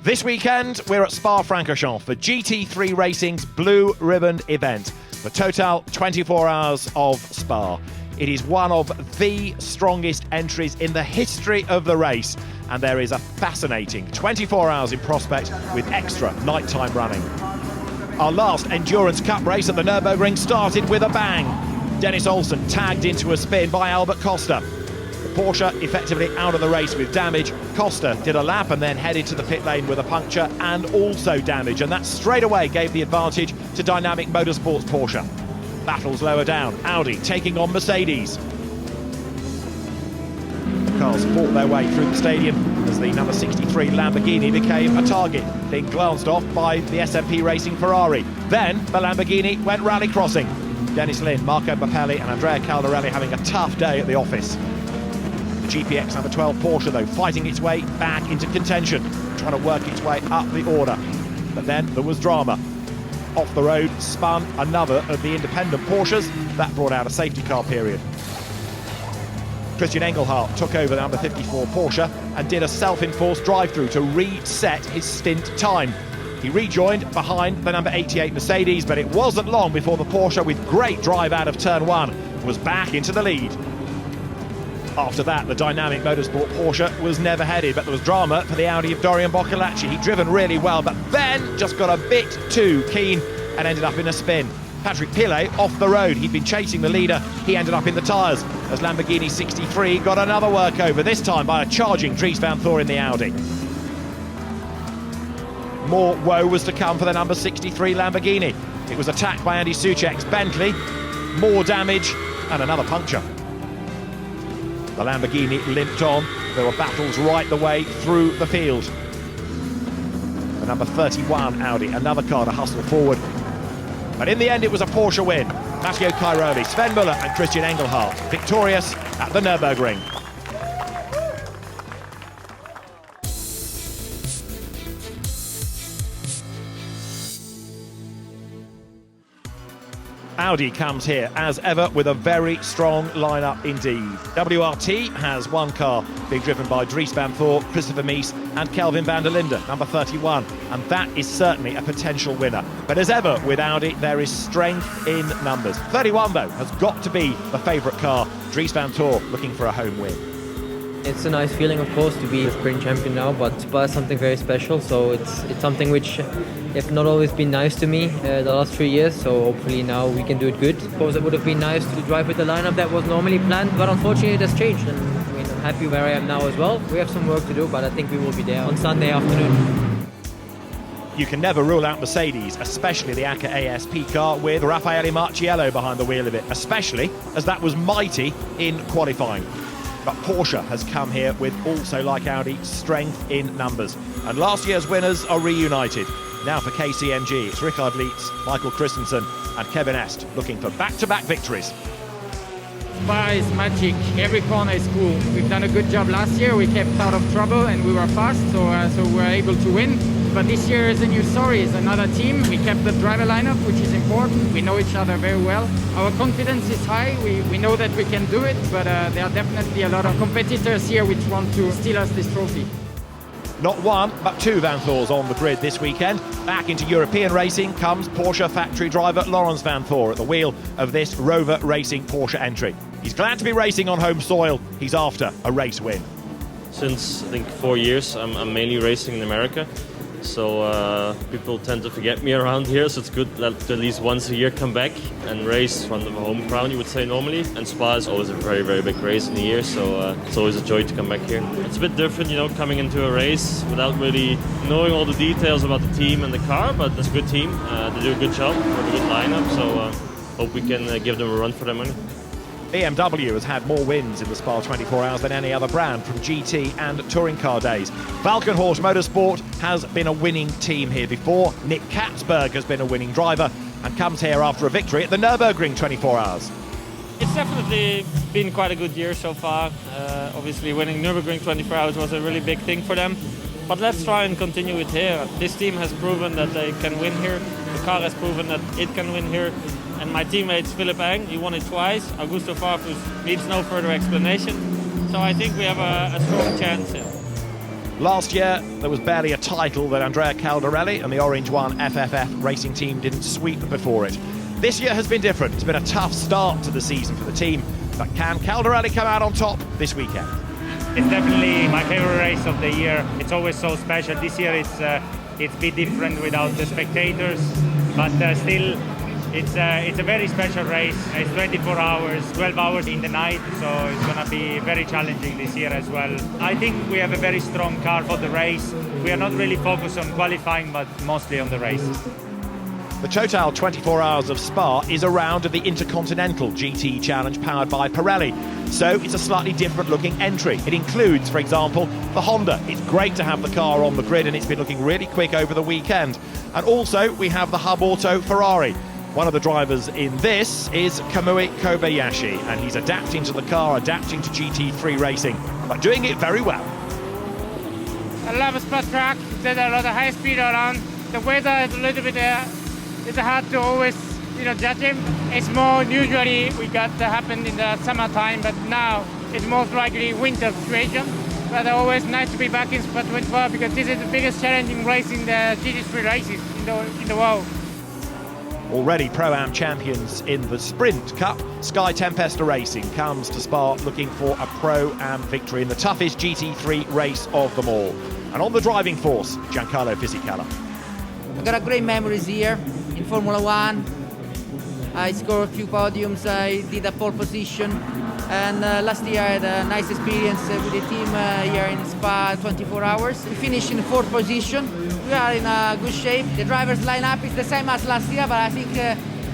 This weekend, we're at Spa-Francorchamps for GT3 Racing's Blue Ribbon event, the total 24 hours of Spa. It is one of the strongest entries in the history of the race, and there is a fascinating 24 hours in prospect with extra nighttime running. Our last Endurance Cup race at the Nürburgring started with a bang. Dennis Olsen tagged into a spin by Albert Costa. The Porsche effectively out of the race with damage. Costa did a lap and then headed to the pit lane with a puncture and also damage, and that straight away gave the advantage to Dynamic Motorsports Porsche. Battles lower down, Audi taking on Mercedes. Cars fought their way through the stadium as the number 63 Lamborghini became a target, being glanced off by the SMP Racing Ferrari. Then the Lamborghini went rallycrossing. Dennis Linde, Marco Mappelli and Andrea Caldarelli having a tough day at the office. The GPX number 12 Porsche, though, fighting its way back into contention, trying to work its way up the order. But then there was drama. Off the road spun another of the independent Porsches. That brought out a safety car period. Christian Engelhardt took over the number 54 Porsche and did a self-enforced drive-through to reset his stint time. He rejoined behind the number 88 Mercedes, but it wasn't long before the Porsche, with great drive out of turn one, was back into the lead. After that, the Dynamic Motorsport Porsche was never headed, but there was drama for the Audi of Dorian Boccolacci. He'd driven really well, but then just got a bit too keen and ended up in a spin. Patrick Pilet off the road. He'd been chasing the leader. He ended up in the tyres as Lamborghini 63 got another workover, this time by a charging Dries van Thor in the Audi. More woe was to come for the number 63 Lamborghini. It was attacked by Andy Soucek's Bentley. More damage and another puncture. The Lamborghini limped on. There were battles right the way through the field. The number 31 Audi, another car to hustle forward. But in the end, it was a Porsche win. Matteo Cairoli, Sven Müller and Christian Engelhardt victorious at the Nürburgring. Audi comes here, as ever, with a very strong lineup indeed. WRT has one car being driven by Dries van Thor, Christopher Mies and Kelvin van der Linde, number 31, and that is certainly a potential winner. But as ever with Audi, there is strength in numbers. 31, though, has got to be the favourite car. Dries van Thor looking for a home win. It's a nice feeling, of course, to be a sprint champion now, but Spa is something very special, so it's something which have not always been nice to me the last 3 years, so hopefully now we can do it good. Of course, it would have been nice to drive with the lineup that was normally planned, but unfortunately it has changed, and I'm happy where I am now as well. We have some work to do, but I think we will be there on Sunday afternoon. You can never rule out Mercedes, especially the ACA ASP car with Raffaele Marciello behind the wheel of it, especially as that was mighty in qualifying. But Porsche has come here with, also like Audi, strength in numbers. And last year's winners are reunited. Now for KCMG, it's Richard Lietz, Michael Christensen and Kevin Est looking for back-to-back victories. Spa is magic. Every corner is cool. We've done a good job last year. We kept out of trouble and we were fast, so we were able to win. But this year is a new story. It's another team. We kept the driver lineup, which is important. We know each other very well. Our confidence is high. We know that we can do it, but there are definitely a lot of competitors here which want to steal us this trophy. Not one, but two Van Thors on the grid this weekend. Back into European racing comes Porsche factory driver Laurens van Thor at the wheel of this Rover Racing Porsche entry. He's glad to be racing on home soil. He's after a race win. Since, I think, 4 years, I'm mainly racing in America. So people tend to forget me around here, so it's good to at least once a year come back and race from the home ground, you would say normally. And Spa is always a very, very big race in the year, so it's always a joy to come back here. It's a bit different, you know, coming into a race without really knowing all the details about the team and the car, but it's a good team. They do a good job, we have a good lineup, so hope we can give them a run for their money. BMW has had more wins in the Spa 24 hours than any other brand from GT and touring car days. Valkenhorst Motorsport has been a winning team here before. Nick Katzberg has been a winning driver and comes here after a victory at the Nürburgring 24 hours. It's definitely been quite a good year so far. Obviously winning Nürburgring 24 hours was a really big thing for them. But let's try and continue it here. This team has proven that they can win here. The car has proven that it can win here. And my teammates, Philipp Eng, he won it twice. Augusto Farfus needs no further explanation. So I think we have a strong chance here. Last year, there was barely a title that Andrea Caldarelli and the Orange One FFF racing team didn't sweep before it. This year has been different. It's been a tough start to the season for the team, but can Caldarelli come out on top this weekend? It's definitely my favorite race of the year. It's always so special. This year it's a bit different without the spectators, but still it's a very special race. It's 24 hours, 12 hours in the night, so it's going to be very challenging this year as well. I think we have a very strong car for the race. We are not really focused on qualifying, but mostly on the race. The Total 24 Hours of Spa is a round of the Intercontinental GT Challenge powered by Pirelli. So it's a slightly different looking entry. It includes, for example, the Honda. It's great to have the car on the grid and it's been looking really quick over the weekend. And also we have the Hub Auto Ferrari. One of the drivers in this is Kamui Kobayashi, and he's adapting to the car, adapting to GT3 racing, but doing it very well. I love a spot track. There's a lot of high speed around. The weather is a little bit it's hard to always, judge him. It's more usually we got to happen in the summertime, but now it's most likely winter situation. But always nice to be back in Spot 24 because this is the biggest challenging race in the GT3 races in the world. Already Pro-Am champions in the Sprint Cup, Sky Tempesta Racing comes to Spa looking for a Pro-Am victory in the toughest GT3 race of them all. And on the driving force, Giancarlo Fisichella. I got a great memories here in Formula One. I scored a few podiums, I did a pole position, and last year I had a nice experience with the team here in Spa 24 hours. We finished in 4th position. We are in a good shape. The drivers lineup is the same as last year, but I think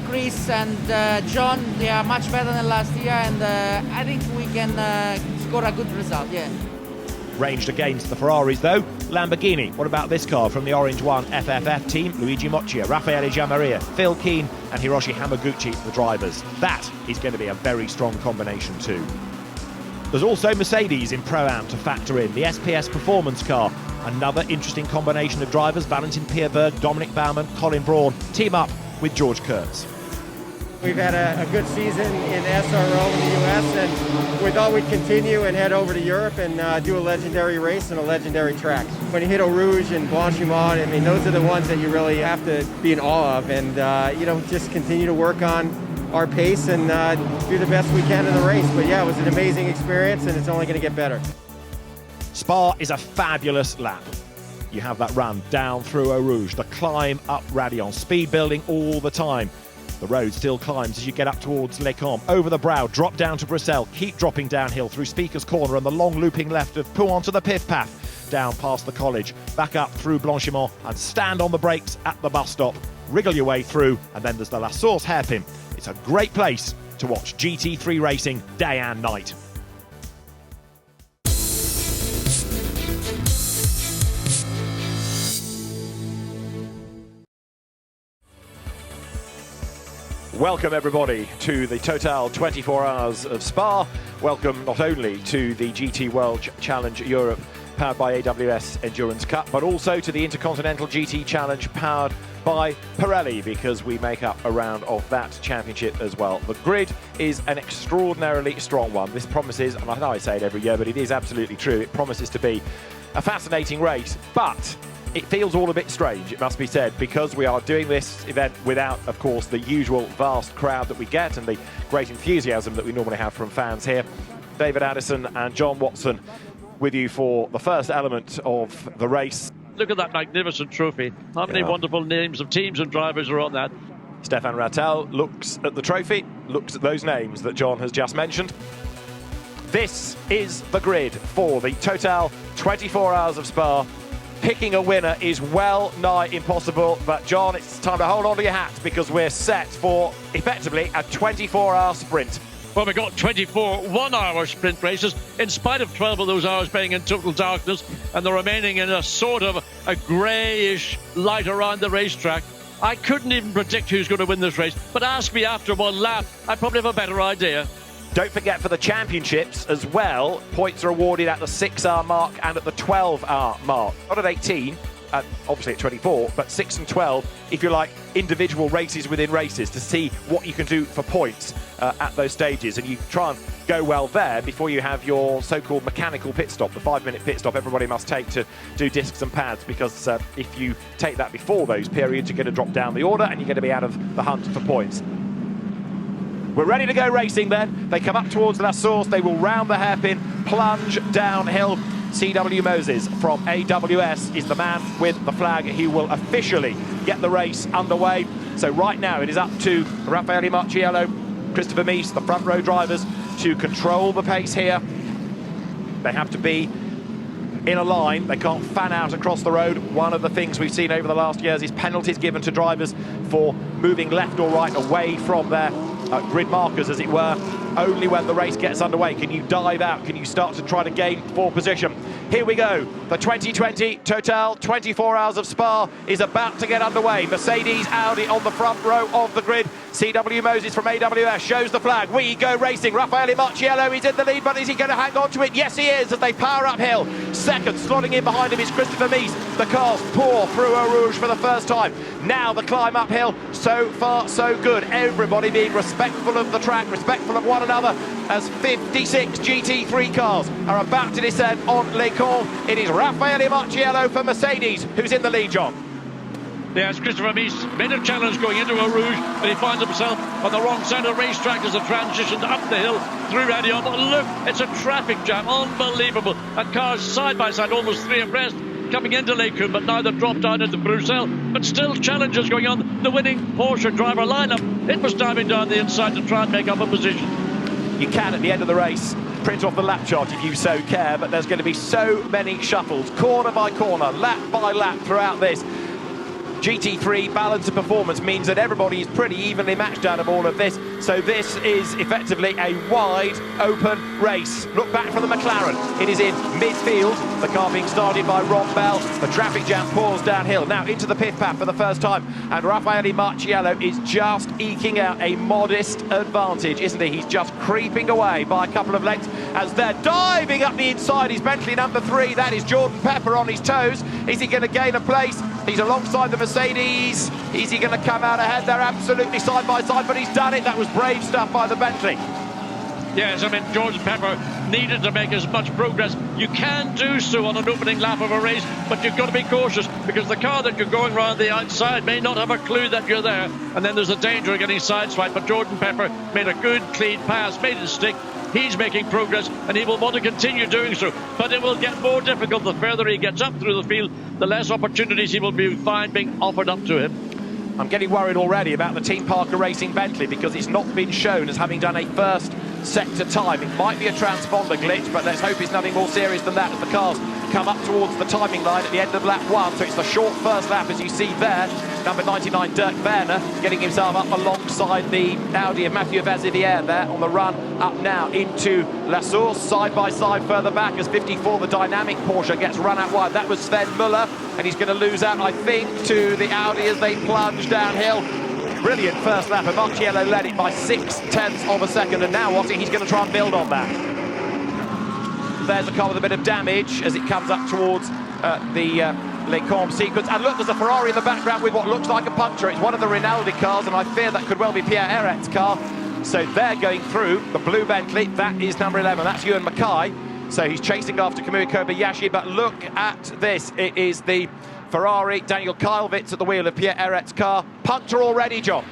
Chris and John, they are much better than last year, and I think we can score a good result, yeah. Ranged against the Ferraris though, Lamborghini. What about this car from the Orange One FFF team? Luigi Moccia, Raffaele Giammaria, Phil Keane and Hiroshi Hamaguchi, the drivers. That is going to be a very strong combination too. There's also Mercedes in Pro-Am to factor in, the SPS Performance car. Another interesting combination of drivers, Valentin Pierberg, Dominic Baumann, Colin Braun, team up with George Kurtz. We've had a good season in SRO in the US, and we thought we'd continue and head over to Europe and do a legendary race on a legendary track. When you hit Eau Rouge and Blanchimont, I mean, those are the ones that you really have to be in awe of, and just continue to work on our pace and do the best we can in the race. But yeah, it was an amazing experience, and it's only going to get better. Spa is a fabulous lap. You have that run down through Eau Rouge, the climb up Radion, speed building all the time. The road still climbs as you get up towards Les Combes, over the brow, drop down to Bruxelles, keep dropping downhill through Speaker's Corner and the long looping left of Pouhon to the Piff Path, down past the college, back up through Blanchimont and stand on the brakes at the bus stop, wriggle your way through, and then there's the La Source hairpin. It's a great place to watch GT3 racing day and night. Welcome everybody to the Total 24 Hours of Spa. Welcome not only to the GT World Challenge Europe powered by AWS Endurance Cup, but also to the Intercontinental GT Challenge powered by Pirelli, because we make up a round of that championship as well. The grid is an extraordinarily strong one. This promises, and I know I say it every year, but it is absolutely true, it promises to be a fascinating race, but it feels all a bit strange, it must be said, because we are doing this event without, of course, the usual vast crowd that we get and the great enthusiasm that we normally have from fans here. David Addison and John Watson with you for the first element of the race. Look at that magnificent trophy. How many wonderful names of teams and drivers are on that? Stefan Rattel looks at the trophy, looks at those names that John has just mentioned. This is the grid for the Total 24 Hours of Spa. Picking a winner is well nigh impossible, but John, it's time to hold on to your hat because we're set for effectively a 24-hour sprint. Well, we've got 24 one-hour sprint races, in spite of 12 of those hours being in total darkness and the remaining in a sort of a greyish light around the racetrack. I couldn't even predict who's going to win this race, but ask me after one lap, I probably have a better idea. Don't forget, for the championships as well, points are awarded at the 6-hour mark and at the 12-hour mark. Not at 18, obviously at 24, but 6 and 12, if you like, individual races within races to see what you can do for points at those stages. And you try and go well there before you have your so-called mechanical pit stop, the 5-minute pit stop everybody must take to do discs and pads, because if you take that before those periods, you're going to drop down the order and you're going to be out of the hunt for points. We're ready to go racing then. They come up towards La Source, they will round the hairpin, plunge downhill. CW Moses from AWS is the man with the flag. He will officially get the race underway. So right now it is up to Raffaele Marciello, Christopher Mies, the front row drivers, to control the pace here. They have to be in a line. They can't fan out across the road. One of the things we've seen over the last years is penalties given to drivers for moving left or right away from their grid markers, as it were. Only when the race gets underway can you dive out, can you start to try to gain pole position. Here we go. The 2020 Total 24 Hours of Spa is about to get underway. Mercedes, Audi on the front row of the grid. CW Moses from AWS shows the flag. We go racing. Raffaele Marciello, he's in the lead, but is he going to hang on to it? Yes, he is, as they power uphill. Second, slotting in behind him is Christopher Mies. The cars pour through Eau Rouge for the first time. Now the climb uphill. So far, so good. Everybody being respectful of the track, respectful of one another, as 56 GT3 cars are about to descend on Les Combes. It is Raffaele Marciello for Mercedes who's in the lead, John. Yes, Christopher Mies made a challenge going into Eau Rouge, but he finds himself on the wrong side of the racetrack as it transitions up the hill through Ardennes. But look, it's a traffic jam, unbelievable. And cars side by side, almost three abreast, coming into Les Combes, but now they've dropped down into Bruxelles. But still challenges going on. The winning Porsche driver lineup, it was diving down the inside to try and make up a position. You can, at the end of the race, print off the lap chart if you so care, but there's going to be so many shuffles, corner by corner, lap by lap throughout this. GT3 balance of performance means that everybody is pretty evenly matched out of all of this, so this is effectively a wide open race. Look back from the McLaren, it is in midfield, the car being started by Ron Bell. The traffic jam pours downhill, now into the pit path for the first time, and Raffaele Marciello is just eking out a modest advantage, isn't he? He's just creeping away by a couple of lengths as they're diving up the inside. He's Bentley number 3, that is Jordan Pepper on his toes. Is he going to gain a place? He's alongside the Mercedes. Is he going to come out ahead? They're absolutely side by side, but he's done it. That was brave stuff by the Bentley. Yes, I mean, Jordan Pepper needed to make as much progress. You can do so on an opening lap of a race, but you've got to be cautious, because the car that you're going around the outside may not have a clue that you're there, and then there's a danger of getting sideswiped. But Jordan Pepper made a good, clean pass, made it stick. He's making progress, and he will want to continue doing so. But it will get more difficult the further he gets up through the field, the less opportunities he will find being offered up to him. I'm getting worried already about the Team Parker Racing Bentley, because it's not been shown as having done a first sector time. It might be a transponder glitch, but let's hope it's nothing more serious than that, as the cars come up towards the timing line at the end of lap 1. So it's the short first lap, as you see there. Number 99, Dirk Werner, getting himself up alongside the Audi of Mathieu Vazivière there on the run up now into La Source, side by side further back as 54, the dynamic Porsche, gets run out wide. That was Sven Müller, and he's going to lose out, I think, to the Audi as they plunge downhill. Brilliant first lap, and Marciello led it by 0.6 of a second, and now what's he's going to try and build on that. There's a car with a bit of damage as it comes up towards the Les Combes sequence. And look, there's a Ferrari in the background with what looks like a puncture. It's one of the Rinaldi cars, and I fear that could well be Pierre Eret's car. So they're going through the blue Bentley. That is number 11. That's Ewan Mackay. So he's chasing after Kamui Kobayashi. But look at this. It is the Ferrari, Daniel Kylvitz at the wheel of Pierre Eret's car. Puncture already, John.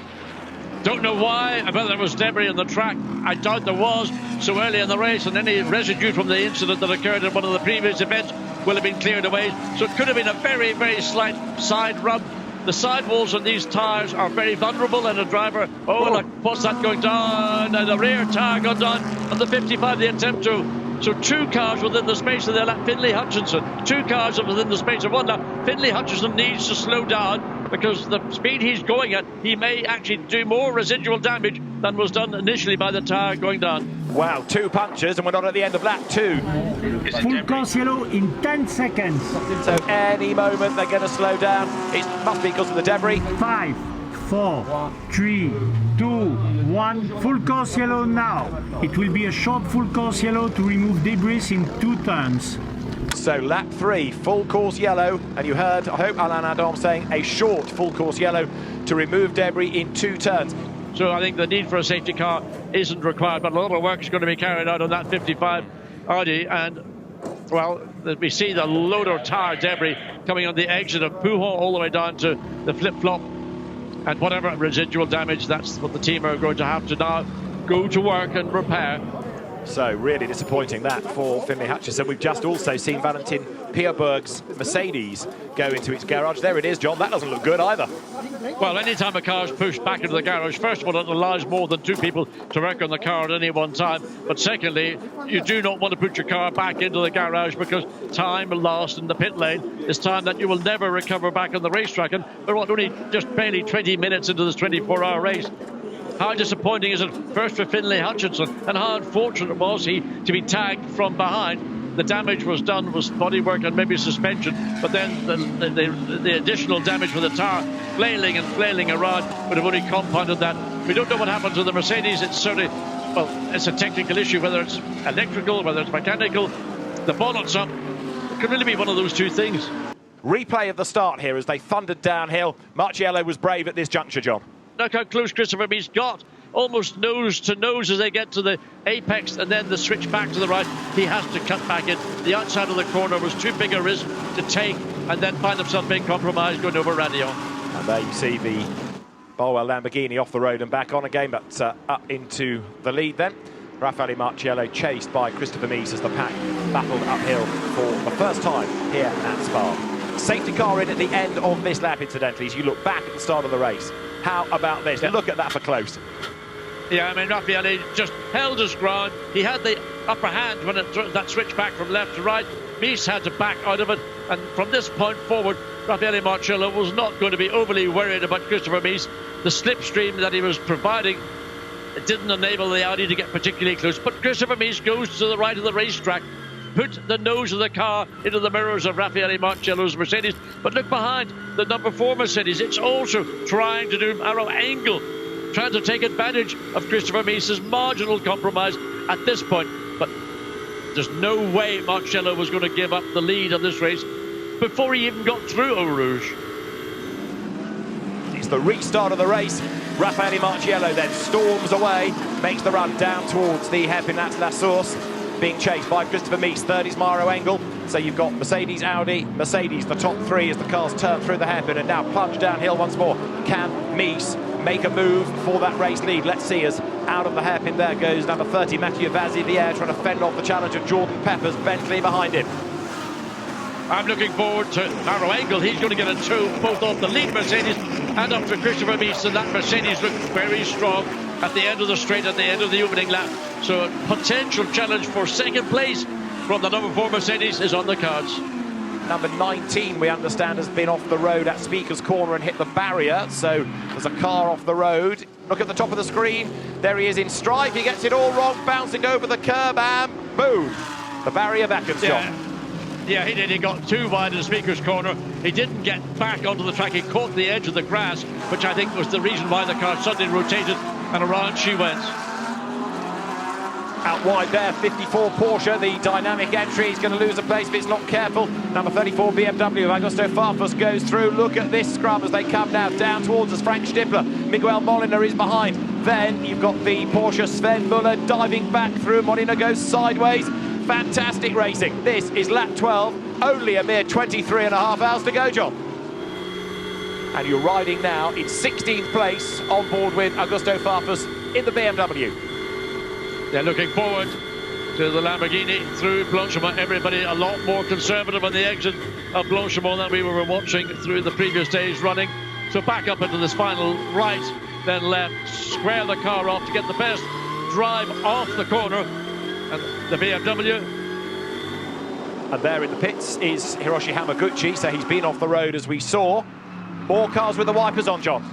Don't know why. I bet there was debris on the track. I doubt there was so early in the race, and any residue from the incident that occurred in one of the previous events will have been cleared away. So it could have been a very, very slight side rub. The sidewalls on these tyres are very vulnerable, and a driver, look, what's that going down? And the rear tyre gone down on the 55, the attempt to. So two cars within the space of their lap. Finlay Hutchinson, two cars within the space of one lap. Finlay Hutchinson needs to slow down, because the speed he's going at, he may actually do more residual damage than was done initially by the tyre going down. Wow, two punctures, and we're not at the end of lap 2. Full course yellow in 10 seconds. So any moment they're going to slow down. It must be because of the debris. 5, 4, 3, 2, 1. Full course yellow now. It will be a short full course yellow to remove debris in 2 turns. So lap 3, full course yellow, and you heard, I hope, Alain Adam saying a short full course yellow to remove debris in 2 turns. So I think the need for a safety car isn't required, but a lot of work is going to be carried out on that 55 Audi. And, well, we see the load of tire debris coming on the exit of Pujo all the way down to the flip-flop. And whatever residual damage, that's what the team are going to have to now go to work and repair. So really disappointing that for Finlay Hutchinson. We've just also seen Valentin Pierberg's Mercedes go into its garage. There it is, John. That doesn't look good either. Well, anytime a car is pushed back into the garage, first of all, it allows more than 2 people to work on the car at any one time. But secondly, you do not want to put your car back into the garage, because time lost in the pit lane is time that you will never recover back on the racetrack. And we're only just barely 20 minutes into this 24-hour race. How disappointing is it first for Finlay Hutchinson, and how unfortunate was he to be tagged from behind. The damage was done was bodywork and maybe suspension, but then the additional damage with the tire flailing and flailing around would have only compounded that. We don't know what happened to the Mercedes. It's certainly, well, it's a technical issue, whether it's electrical, whether it's mechanical. The bonnet's up. It could really be one of those two things. Replay of the start here as they thundered downhill. Marciello was brave at this juncture, John. Look how close Christopher Mees got, almost nose to nose as they get to the apex, and then the switch back to the right. He has to cut back in. The outside of the corner was too big a risk to take, and then find himself being compromised going over Radio. And there you see the Bolwell Lamborghini off the road and back on again, but up into the lead then. Raffaele Marciello chased by Christopher Mees as the pack battled uphill for the first time here at Spa. Safety car in at the end of this lap, incidentally, as you look back at the start of the race. How about this? Look at that for close. Yeah, I mean, Raffaele just held his ground. He had the upper hand when that switch back from left to right. Mees had to back out of it. And from this point forward, Raffaele Marciello was not going to be overly worried about Christopher Mees. The slipstream that he was providing, it didn't enable the Audi to get particularly close. But Christopher Mees goes to the right of the racetrack, put the nose of the car into the mirrors of Raffaele Marciello's Mercedes. But look behind, the number 4 Mercedes. It's also trying to do narrow angle, trying to take advantage of Christopher Mees' marginal compromise at this point. But there's no way Marciello was going to give up the lead of this race before he even got through Eau Rouge. It's the restart of the race. Raffaele Marciello then storms away, makes the run down towards the hairpin. That's La Source, being chased by Christopher Mees. Third is Mauro Engel. So you've got Mercedes, Audi, Mercedes, the top 3 as the cars turn through the hairpin and now plunge downhill once more. Can Mees make a move for that race lead? Let's see, as out of the hairpin there goes number 30, Mathieu Vazivière, trying to fend off the challenge of Jordan Peppers, Bentley behind him. I'm looking forward to Mauro Engel. He's going to get a tow both off the lead Mercedes and up to Christopher Mees, and that Mercedes looked very strong at the end of the straight, at the end of the opening lap. So a potential challenge for second place from the number 4 Mercedes is on the cards. Number 19, we understand, has been off the road at Speaker's Corner and hit the barrier. So there's a car off the road. Look at the top of the screen. There he is in strife. He gets it all wrong, bouncing over the curb, and boom, the barrier beckons, John. Yeah, he did. He got too wide in the Speaker's Corner. He didn't get back onto the track. He caught the edge of the grass, which I think was the reason why the car suddenly rotated, and around she went. Out wide there, 54 Porsche, the dynamic entry. He's going to lose a place if it's not careful. Number 34 BMW, Augusto Farfus goes through. Look at this scrum as they come now down towards us. Frank Stippler, Miguel Molina is behind. Then you've got the Porsche Sven Muller diving back through. Molina goes sideways. Fantastic racing. This is lap 12. Only a mere 23.5 hours to go, John. And you're riding now in 16th place on board with Augusto Farfus in the BMW. They're looking forward to the Lamborghini through Blanchimont. Everybody a lot more conservative on the exit of Blanchimont than we were watching through the previous days running. So back up into this final right, then left, square the car off to get the best drive off the corner. And the BMW. And there in the pits is Hiroshi Hamaguchi, so he's been off the road as we saw. More cars with the wipers on, John.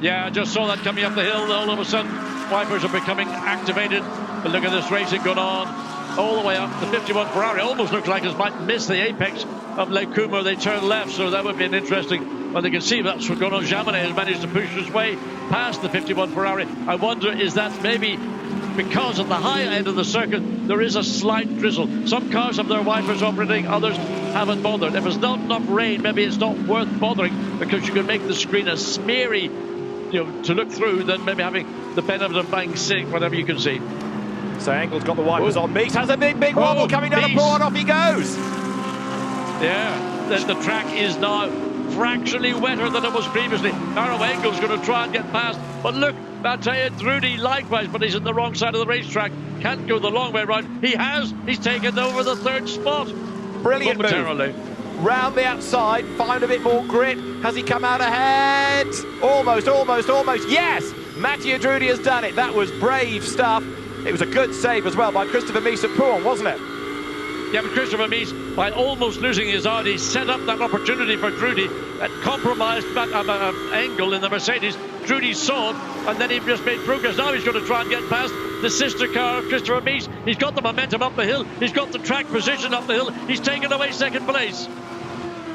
Yeah, I just saw that coming up the hill. All of a sudden, wipers are becoming activated. But look at this racing going on all the way up. The 51 Ferrari almost looks like it might miss the apex of Lake Como. They turn left, so that would be an interesting. Well, they can see that's what's going on. Jaminet has managed to push his way past the 51 Ferrari. I wonder, is that maybe because at the high end of the circuit there is a slight drizzle? Some cars have their wipers operating, others haven't bothered. If it's not enough rain, maybe it's not worth bothering, because you can make the screen a smeary to look through than maybe having the benefit of being sick, whatever you can see. So Engel's got the wipers on. Meeks has a big wobble coming down the board. Off he goes. Yeah, the track is now fractionally wetter than it was previously. Arno Engel's going to try and get past. But look, I'll tell you, Drudy likewise, but he's on the wrong side of the racetrack. Can't go the long way around. He has. He's taken over the third spot. Brilliant move. Round the outside, find a bit more grip. Has he come out ahead? Almost. Yes! Mathieu Drudy has done it. That was brave stuff. It was a good save as well by Christopher Mies at Pouen, wasn't it? Yeah, but Christopher Mies, by almost losing his Audi, set up that opportunity for Drudy and compromised Engel in the Mercedes. Drudy saw it, and then he just made progress. Now he's going to try and get past the sister car of Christopher Mies. He's got the momentum up the hill. He's got the track position up the hill. He's taken away second place.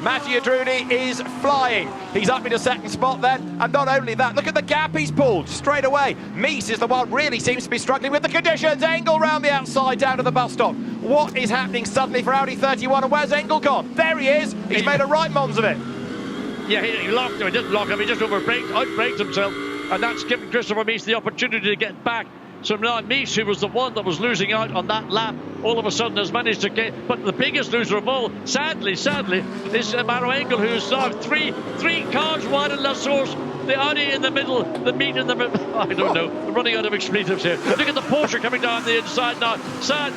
Mathieu Drudy is flying. He's up into second spot then, and not only that, look at the gap he's pulled straight away. Mies is the one really seems to be struggling with the conditions. Engel round the outside down to the bus stop. What is happening suddenly for Audi 31, and where's Engel gone? There he is. He's made a right mons of it. Yeah, he locked him. He didn't lock him. He just outbraked himself, and that's given Christopher Mies the opportunity to get back. So now Mies, who was the one that was losing out on that lap, all of a sudden has managed to get. But the biggest loser of all, sadly, is Maro Engel, who's now three cars wide in La Source. The Audi in the middle, the meat in the middle. I don't know. I'm running out of expletives here. Look at the Porsche coming down the inside now. Sad.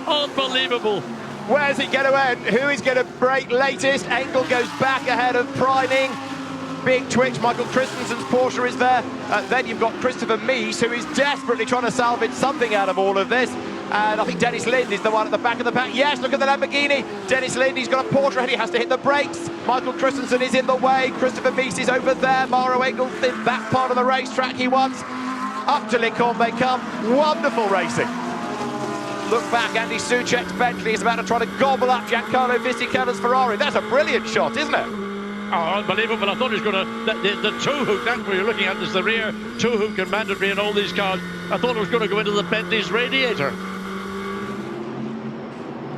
Unbelievable. Where's he going to end? Who is going to break latest? Engel goes back ahead of Preining. Big twitch. Michael Christensen's Porsche is there. Then you've got Christopher Mies, who is desperately trying to salvage something out of all of this. And I think Dennis Linde is the one at the back of the pack. Yes, look at the Lamborghini. Dennis Linde, he's got a Porsche ahead. He has to hit the brakes. Michael Christensen is in the way. Christopher Mies is over there. Maro Engel in that part of the racetrack he wants. Up to Lincoln they come. Wonderful racing. Look back, Andy Soucek's Bentley is about to try to gobble up Giancarlo Fisichella's Ferrari. That's a brilliant shot, isn't it? Oh, unbelievable. I thought he was going to... The two-hook, that's what you're looking at, is the rear two-hook and mandatory in all these cars. I thought it was going to go into the Bentley's radiator.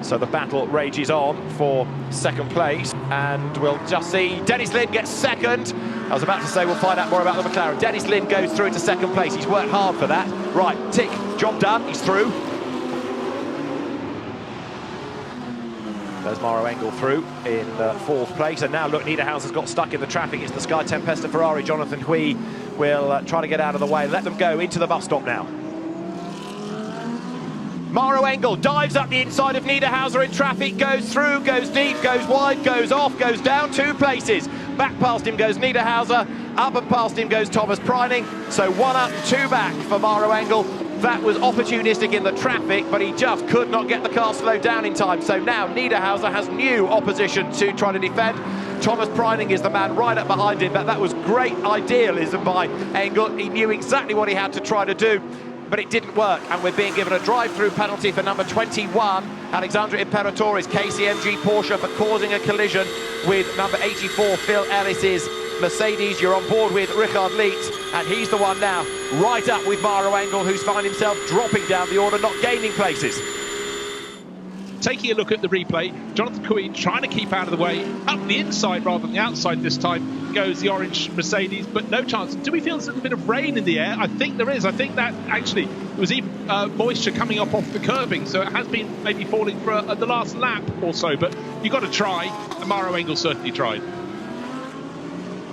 So the battle rages on for second place, and we'll just see Dennis Linde gets second. I was about to say we'll find out more about the McLaren. Dennis Linde goes through into second place. He's worked hard for that. Right, tick, job done, he's through. There's Maro Engel through in fourth place, and now look, Niederhauser's got stuck in the traffic. It's the Sky Tempesta Ferrari. Jonathan Hui will try to get out of the way. Let them go into the bus stop now. Maro Engel dives up the inside of Niederhauser in traffic, goes through, goes deep, goes wide, goes off, goes down 2 places. Back past him goes Niederhauser, up and past him goes Thomas Preining. So 1 up, 2 back for Maro Engel. That was opportunistic in the traffic, but he just could not get the car slowed down in time. So now Niederhauser has new opposition to try to defend. Thomas Preining is the man right up behind him, but that was great idealism by Engel. He knew exactly what he had to try to do, but it didn't work, and we're being given a drive-through penalty for number 21, Alexandra Imperatores, KCMG Porsche, for causing a collision with number 84, Phil Ellis's Mercedes. You're on board with Richard Lietz, and he's the one now right up with Maro Engel, who's found himself dropping down the order, not gaining places. Taking a look at the replay, Jonathan Hui trying to keep out of the way, up the inside rather than the outside this time, goes the orange Mercedes, but no chance. Do we feel there's a little bit of rain in the air? I think there is. I think that actually there was even moisture coming up off the curbing, so it has been maybe falling for the last lap or so, but you've got to try, and Maro Engel certainly tried.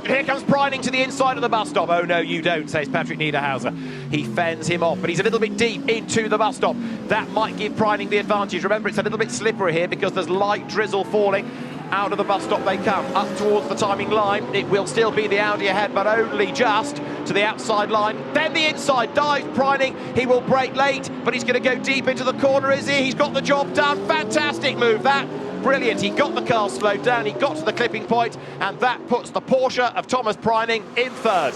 Here comes Preining to the inside of the bus stop. Oh no, you don't, says Patrick Niederhauser. He fends him off, but he's a little bit deep into the bus stop. That might give Preining the advantage. Remember, it's a little bit slippery here because there's light drizzle falling. Out of the bus stop they come, up towards the timing line. It will still be the Audi ahead, but only just to the outside line. Then the inside, dives Preining. He will brake late, but he's going to go deep into the corner, is he? He's got the job done. Fantastic move, that. Brilliant. He got the car slowed down, he got to the clipping point, and that puts the Porsche of Thomas Preining in third.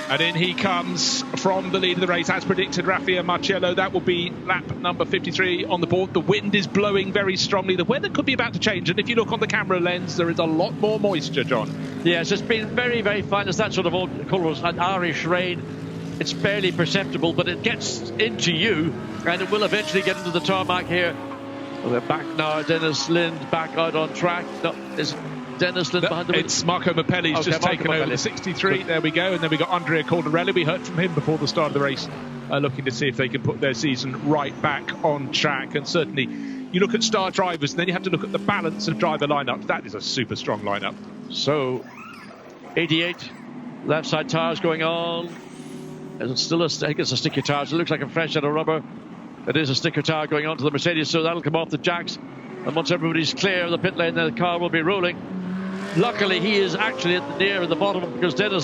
And in he comes from the lead of the race, as predicted, Raffaele Marciello. That will be lap number 53 on the board. The wind is blowing very strongly. The weather could be about to change, and if you look on the camera lens, there is a lot more moisture, John. Yes, it's been very, very fine. It's that sort of old colours, an Irish rain. It's barely perceptible, but it gets into you, and it will eventually get into the tarmac here Well, they're back now. Dennis Linde back out on track. No, is Dennis Linde behind the wheel? It's Marco Mappelli's just taken over the 63. There we go. And then we got Andrea Caldarelli. We heard from him before the start of the race, looking to see if they can put their season right back on track. And certainly, you look at star drivers, and then you have to look at the balance of driver lineup. That is a super strong lineup. So, 88 left side tires going on. It's still I think it's a sticker tire. It looks like a fresh set of rubber. It is a sticker tire going on to the Mercedes, so that'll come off the jacks. And once everybody's clear of the pit lane, the car will be rolling. Luckily, he is actually near the bottom because Marco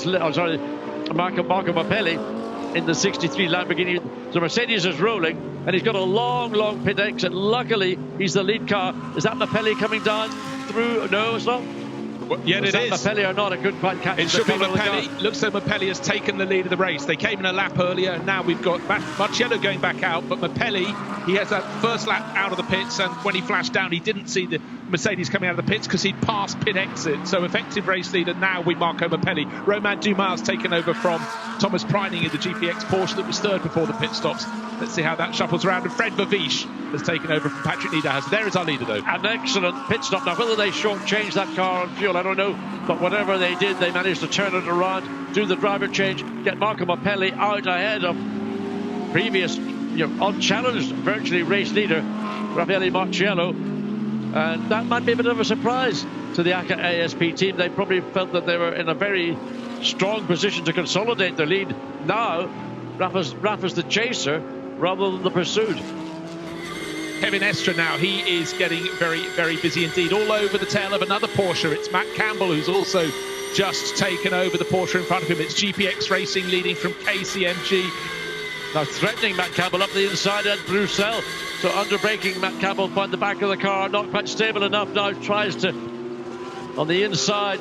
Mappelli in the 63 Lamborghini. The Mercedes is rolling, and he's got a long pit exit. Luckily, he's the lead car. Is that Mappelli coming down through? No, it's not. Yeah, it is. Mappelli or not? I couldn't quite catch. It should be Mappelli. Looks like Mappelli has taken the lead of the race. They came in a lap earlier, and now we've got Marcello going back out. But Mappelli, he has that first lap out of the pits, and when he flashed down, he didn't see the Mercedes coming out of the pits because he'd passed pit exit. So effective race leader now with Marco Mappelli. Romain Dumas taken over from Thomas Preining in the GPX Porsche that was third before the pit stops. Let's see how that shuffles around. And Fred Verviche has taken over from Patrick Niederhausen. There is our leader, though. An excellent pit stop. Now, whether they short-changed that car on fuel, I don't know. But whatever they did, they managed to turn it around, do the driver change, get Marco Mappelli out ahead of previous, unchallenged, virtually race leader, Raffaele Marciello. And that might be a bit of a surprise to the ACA ASP team. They probably felt that they were in a very strong position to consolidate their lead. Now, Rafa's the chaser rather than the pursued. Kevin Estre now, he is getting very, very busy indeed. All over the tail of another Porsche. It's Matt Campbell who's also just taken over the Porsche in front of him. It's GPX Racing leading from KCMG. Now threatening Matt Campbell up the inside at Bruxelles. So under braking, Matt Campbell found the back of the car, not quite stable enough. Now tries to on the inside.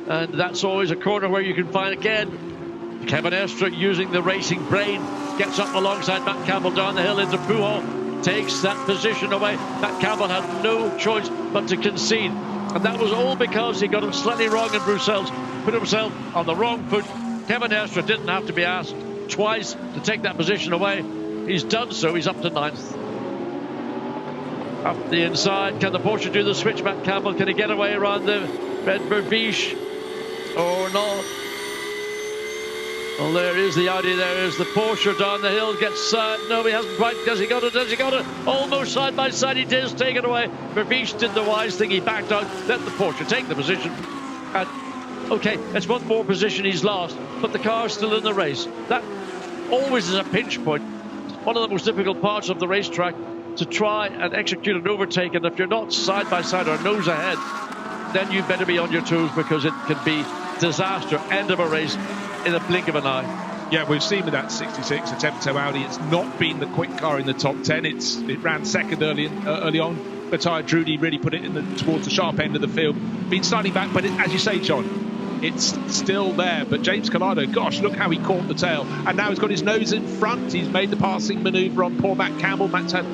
And that's always a corner where you can find again. Kevin Estre using the racing brain. Gets up alongside Matt Campbell down the hill into Pujol. Takes that position away. Matt Campbell had no choice but to concede. And that was all because he got him slightly wrong in Bruxelles. Put himself on the wrong foot. Kevin Estre didn't have to be asked twice to take that position away. He's done so. He's up to 9th. Up the inside. Can the Porsche do the switch? Matt Campbell, can he get away around the Red Verviche or not? Well, there is the Audi, there is the Porsche down the hill, gets, no, he hasn't quite, has he got it? Almost side by side, he does take it away. Verviche did the wise thing, he backed out, let the Porsche take the position. And, okay, it's one more position he's lost, but the car's still in the race. That always is a pinch point. One of the most difficult parts of the racetrack to try and execute an overtake, and if you're not side by side or nose ahead, then you better be on your toes because it can be disaster, end of a race, in a blink of an eye. Yeah, we've seen with that 66 Attempto Audi, it's not been the quick car in the top 10. It ran second early on. Matteo Drudi really put it towards the sharp end of the field. Been sliding back, but as you say, John, it's still there. But James Collado, gosh, look how he caught the tail. And now he's got his nose in front. He's made the passing manoeuvre on poor Matt Campbell. Matt's had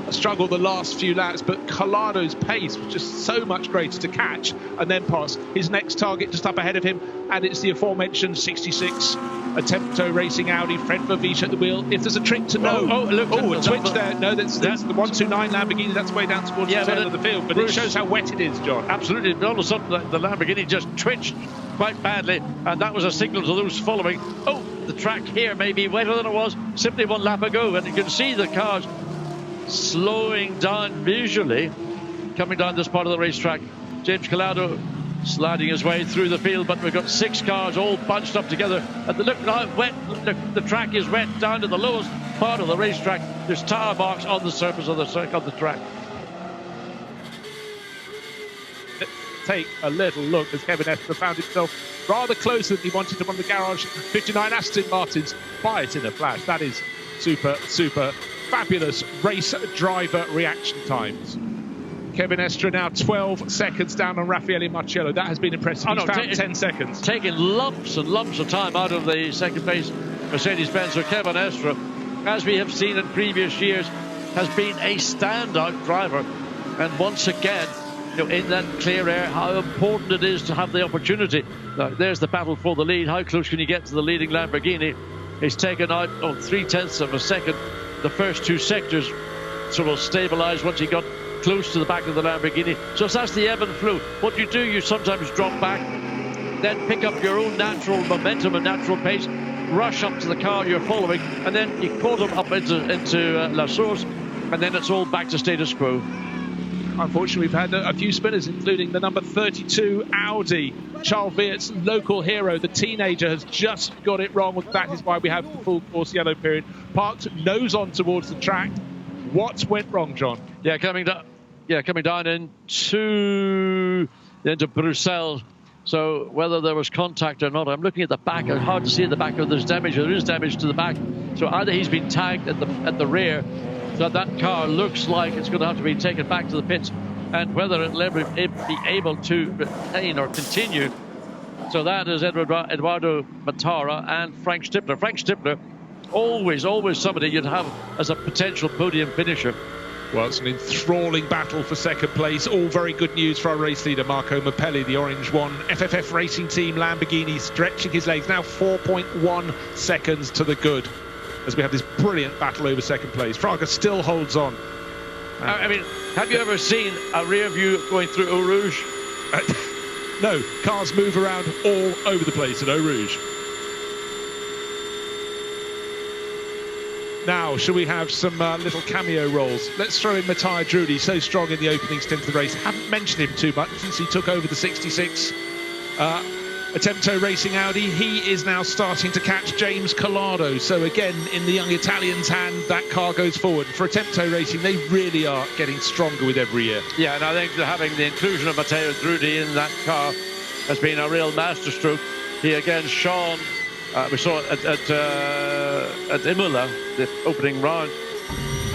a struggle the last few laps, but Collado's pace was just so much greater to catch and then pass. His next target just up ahead of him, and it's the aforementioned 66 Attempto Racing Audi, Fred Verviche at the wheel. If there's a trick to know, a twitch there. No, that's the 129 Lamborghini. That's way down towards the tail of the field, but Bruce, it shows how wet it is, John. Absolutely. All of a sudden, the Lamborghini just twitched quite badly, and that was a signal to those following. Oh, the track here may be wetter than it was simply one lap ago, and you can see the cars slowing down visually coming down this part of the racetrack. James Collado sliding his way through the field, but we've got 6 cars all bunched up together, and look how wet the track is. Wet down to the lowest part of the racetrack. There's tire marks on the surface of the track. Take a little look as Kevin Estre found himself rather closer than he wanted to on the garage 59 Aston Martins. Buy it in a flash. That is super fabulous race driver reaction times. Kevin Estre now 12 seconds down on Raffaele Marciello. That has been impressive. He's found 10 seconds. Taking lumps and lumps of time out of the second place Mercedes-Benz. So Kevin Estre, as we have seen in previous years, has been a standout driver. And once again, in that clear air, how important it is to have the opportunity. Now, there's the battle for the lead. How close can you get to the leading Lamborghini? He's taken out on 0.3 of a second. The first 2 sectors sort of stabilised once he got close to the back of the Lamborghini. So that's the ebb and flow. What you do, you sometimes drop back, then pick up your own natural momentum and natural pace, rush up to the car you're following, and then you pull them up into La Source, and then it's all back to status quo. Unfortunately, we've had a few spinners, including the number 32 Audi. Charles Weert's local hero, the teenager, has just got it wrong. That is why we have the full course yellow period. Parked nose on towards the track. What went wrong, John? Yeah, coming down into Bruxelles. So whether there was contact or not, I'm looking at the back. It's hard to see at the back if there's damage. There is damage to the back. So either he's been tagged at the rear, so that car looks like it's going to have to be taken back to the pits, and whether it'll ever be able to retain or continue. So that is Eduardo Matara and Frank Stippler. Frank Stippler, always somebody you'd have as a potential podium finisher. Well, it's an enthralling battle for second place. All very good news for our race leader, Marco Mappelli, the Orange One. FFF Racing Team Lamborghini stretching his legs. Now 4.1 seconds to the good as we have this brilliant battle over second place. Fraga still holds on. I mean, have you ever seen a rear view going through Eau Rouge? No, cars move around all over the place at Eau Rouge. Now, shall we have some little cameo roles? Let's throw in Matthias Drudy, so strong in the opening stint of the race. Haven't mentioned him too much since he took over the 66 Attempto Racing Audi. He is now starting to catch James Collado. So again, in the young Italian's hand, that car goes forward. For Attempto Racing, they really are getting stronger with every year. Yeah, and I think that having the inclusion of Matthias Drudy in that car has been a real masterstroke. He again shone. We saw it at Imola, the opening round.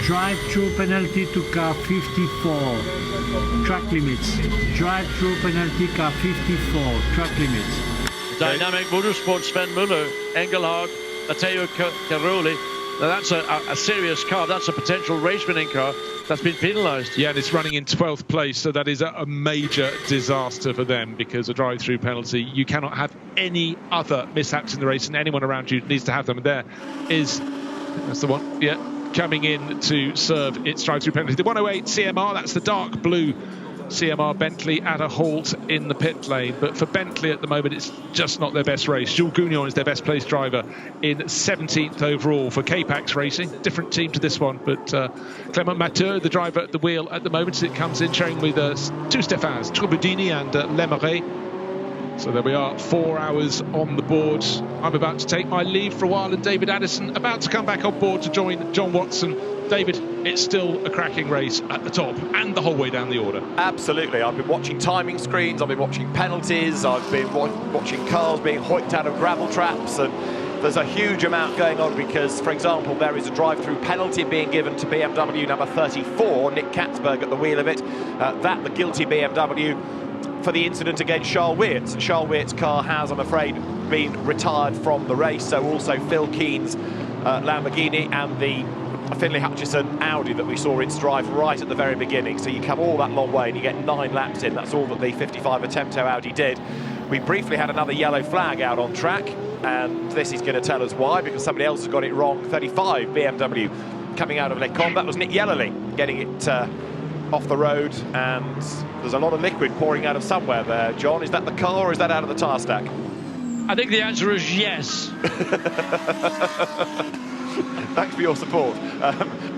Drive-through penalty to car 54. Track limits. Drive-through penalty car 54. Track limits. Dynamic Motorsports, Sven Muller, Engelhard, Matteo Caroli. Now that's a serious car. That's a potential race-winning car that's been penalised. Yeah, and it's running in 12th place, so that is a major disaster for them, because a drive-through penalty, you cannot have any other mishaps in the race, and anyone around you needs to have them. And that's the one, yeah, coming in to serve its drive-through penalty. The 108 CMR, that's the dark blue CMR Bentley, at a halt in the pit lane. But for Bentley at the moment, it's just not their best race. Jules Gounon is their best placed driver in 17th overall. For K-Pax Racing, different team to this one, but Clément Matteux, the driver at the wheel at the moment, as it comes in, sharing with two Stéphans, Trubudini and Lemeray. So there we are, 4 hours on the board. I'm about to take my leave for a while, and David Addison about to come back on board to join John Watson. David, it's still a cracking race at the top and the whole way down the order. Absolutely. I've been watching timing screens, I've been watching penalties, I've been watching cars being hoiked out of gravel traps, and there's a huge amount going on because, for example, there is a drive-through penalty being given to BMW number 34, Nick Katzberg at the wheel of it. That, the guilty BMW, for the incident against Charles Weert. Charles Weert's car has, I'm afraid, been retired from the race, so also Phil Keen's Lamborghini and the Finlay Hutchison Audi that we saw in strife right at the very beginning. So you come all that long way and you get 9 laps in. That's all that the 55 Attempto Audi did. We briefly had another yellow flag out on track, and this is going to tell us why, because somebody else has got it wrong. 35 BMW coming out of Les Combes. That was Nick Yellerly getting it off the road, and there's a lot of liquid pouring out of somewhere there. John, is that the car or is that out of the tyre stack? I think the answer is yes. Thanks for your support.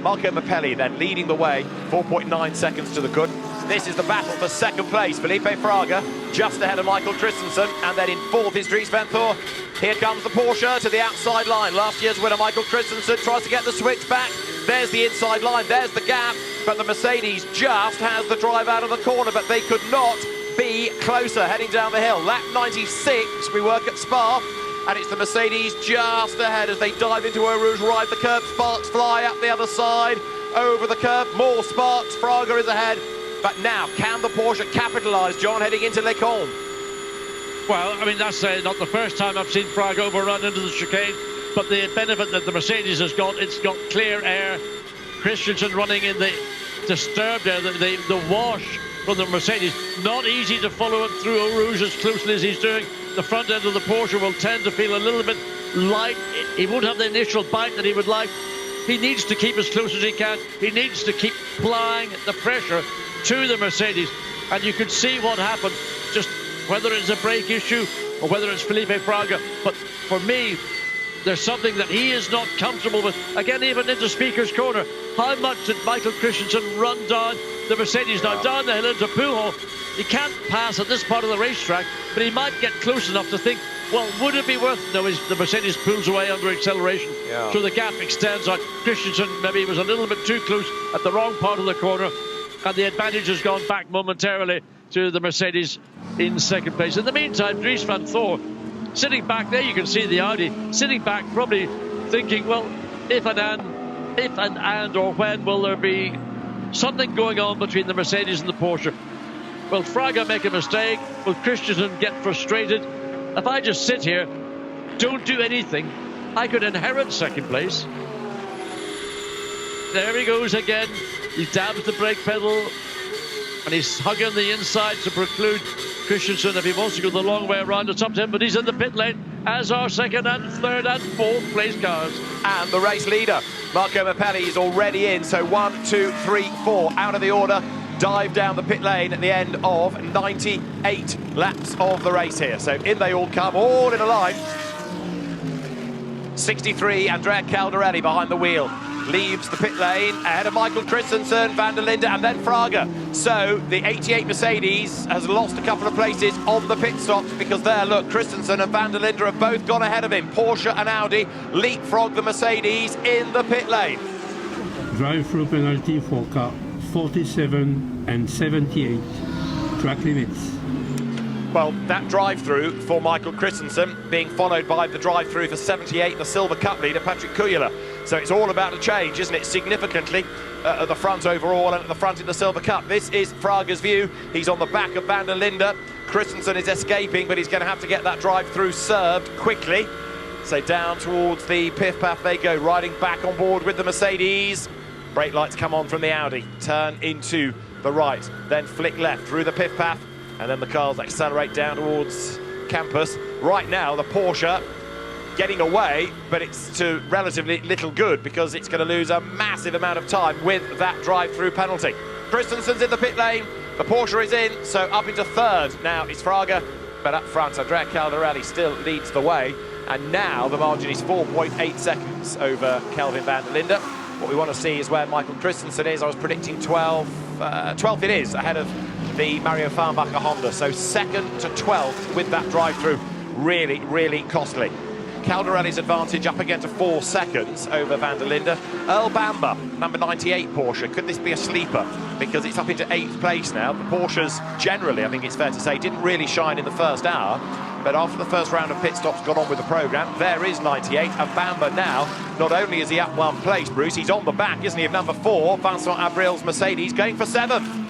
Marco Mappelli then leading the way, 4.9 seconds to the good. This is the battle for second place. Felipe Fraga just ahead of Michael Christensen, and then in fourth is Dries Venthoor. Here comes the Porsche to the outside line. Last year's winner Michael Christensen tries to get the switch back. There's the inside line, there's the gap, but the Mercedes just has the drive out of the corner, but they could not be closer heading down the hill. Lap 96, we work at Spa, and it's the Mercedes just ahead as they dive into Eau Rouge, ride the curb, sparks fly up the other side, over the curb, more sparks, Fraga is ahead. But now, can the Porsche capitalise, John, heading into Les Combes? Well, I mean, that's not the first time I've seen Fraga overrun into the chicane, but the benefit that the Mercedes has got, it's got clear air. Christensen running in the disturbed air, the wash from the Mercedes. Not easy to follow him through Eau Rouge as closely as he's doing. The front end of the Porsche will tend to feel a little bit light. He won't have the initial bite that he would like. He needs to keep as close as he can. He needs to keep applying the pressure to the Mercedes. And you could see what happened, just whether it's a brake issue or whether it's Felipe Fraga. But for me, there's something that he is not comfortable with. Again, even into Speaker's Corner, how much did Michael Christensen run down the Mercedes? Now, down the hill into Pujol, he can't pass at this part of the racetrack, but he might get close enough to think, well, would it be worth it? No, the Mercedes pulls away under acceleration, so the gap extends out. Christensen maybe was a little bit too close at the wrong part of the corner, and the advantage has gone back momentarily to the Mercedes in second place. In the meantime, Dries van Thor, sitting back there, you can see the Audi, sitting back probably thinking, well, if and or when will there be something going on between the Mercedes and the Porsche? Will Fraga make a mistake? Will Christensen get frustrated? If I just sit here, don't do anything, I could inherit second place. There he goes again. He dabs the brake pedal and he's hugging the inside to preclude Christensen, if he wants to go the long way around, it's up to him, but he's in the pit lane, as are second and third and fourth place cars. And the race leader, Marco Mappelli, is already in. So 1, 2, 3, 4 out of the order. Dive down the pit lane at the end of 98 laps of the race here. So in they all come, all in a line. 63, Andrea Caldarelli behind the wheel. Leaves the pit lane ahead of Michael Christensen, Van der Linde and then Fraga. So the 88 Mercedes has lost a couple of places on the pit stops because there, look, Christensen and Van der Linde have both gone ahead of him. Porsche and Audi leapfrog the Mercedes in the pit lane. Drive-through penalty for car 47 and 78, track limits. Well, that drive-through for Michael Christensen being followed by the drive-through for 78, the Silver Cup leader, Patrick Kujala. So it's all about to change, isn't it, significantly at the front overall and at the front in the Silver Cup. This is Fraga's view. He's on the back of Van der Linde. Christensen is escaping, but he's going to have to get that drive-through served quickly. So down towards the piff-paff they go, riding back on board with the Mercedes. Brake lights come on from the Audi, turn into the right, then flick left through the piff-paff, and then the cars accelerate down towards campus. Right now, the Porsche getting away, but it's to relatively little good because it's going to lose a massive amount of time with that drive-through penalty. Christensen's in the pit lane, the Porsche is in, so up into third now is Fraga, but up front, Andrea Caldarelli still leads the way, and now the margin is 4.8 seconds over Kelvin van der Linde. What we want to see is where Michael Christensen is. I was predicting 12th it is, ahead of the Mario Farnbacher Honda. So 2nd to 12th with that drive-through. Really, really costly. Caldarelli's advantage up again to 4 seconds over Van der Linde. Earl Bamber, number 98 Porsche. Could this be a sleeper? Because it's up into 8th place now. The Porsches generally, I think it's fair to say, didn't really shine in the first hour. But after the first round of pit stops got on with the programme, there is 98. And Bamber now, not only is he up 1 place, Bruce, he's on the back, isn't he, of number 4, Vincent Abril's Mercedes, going for 7th.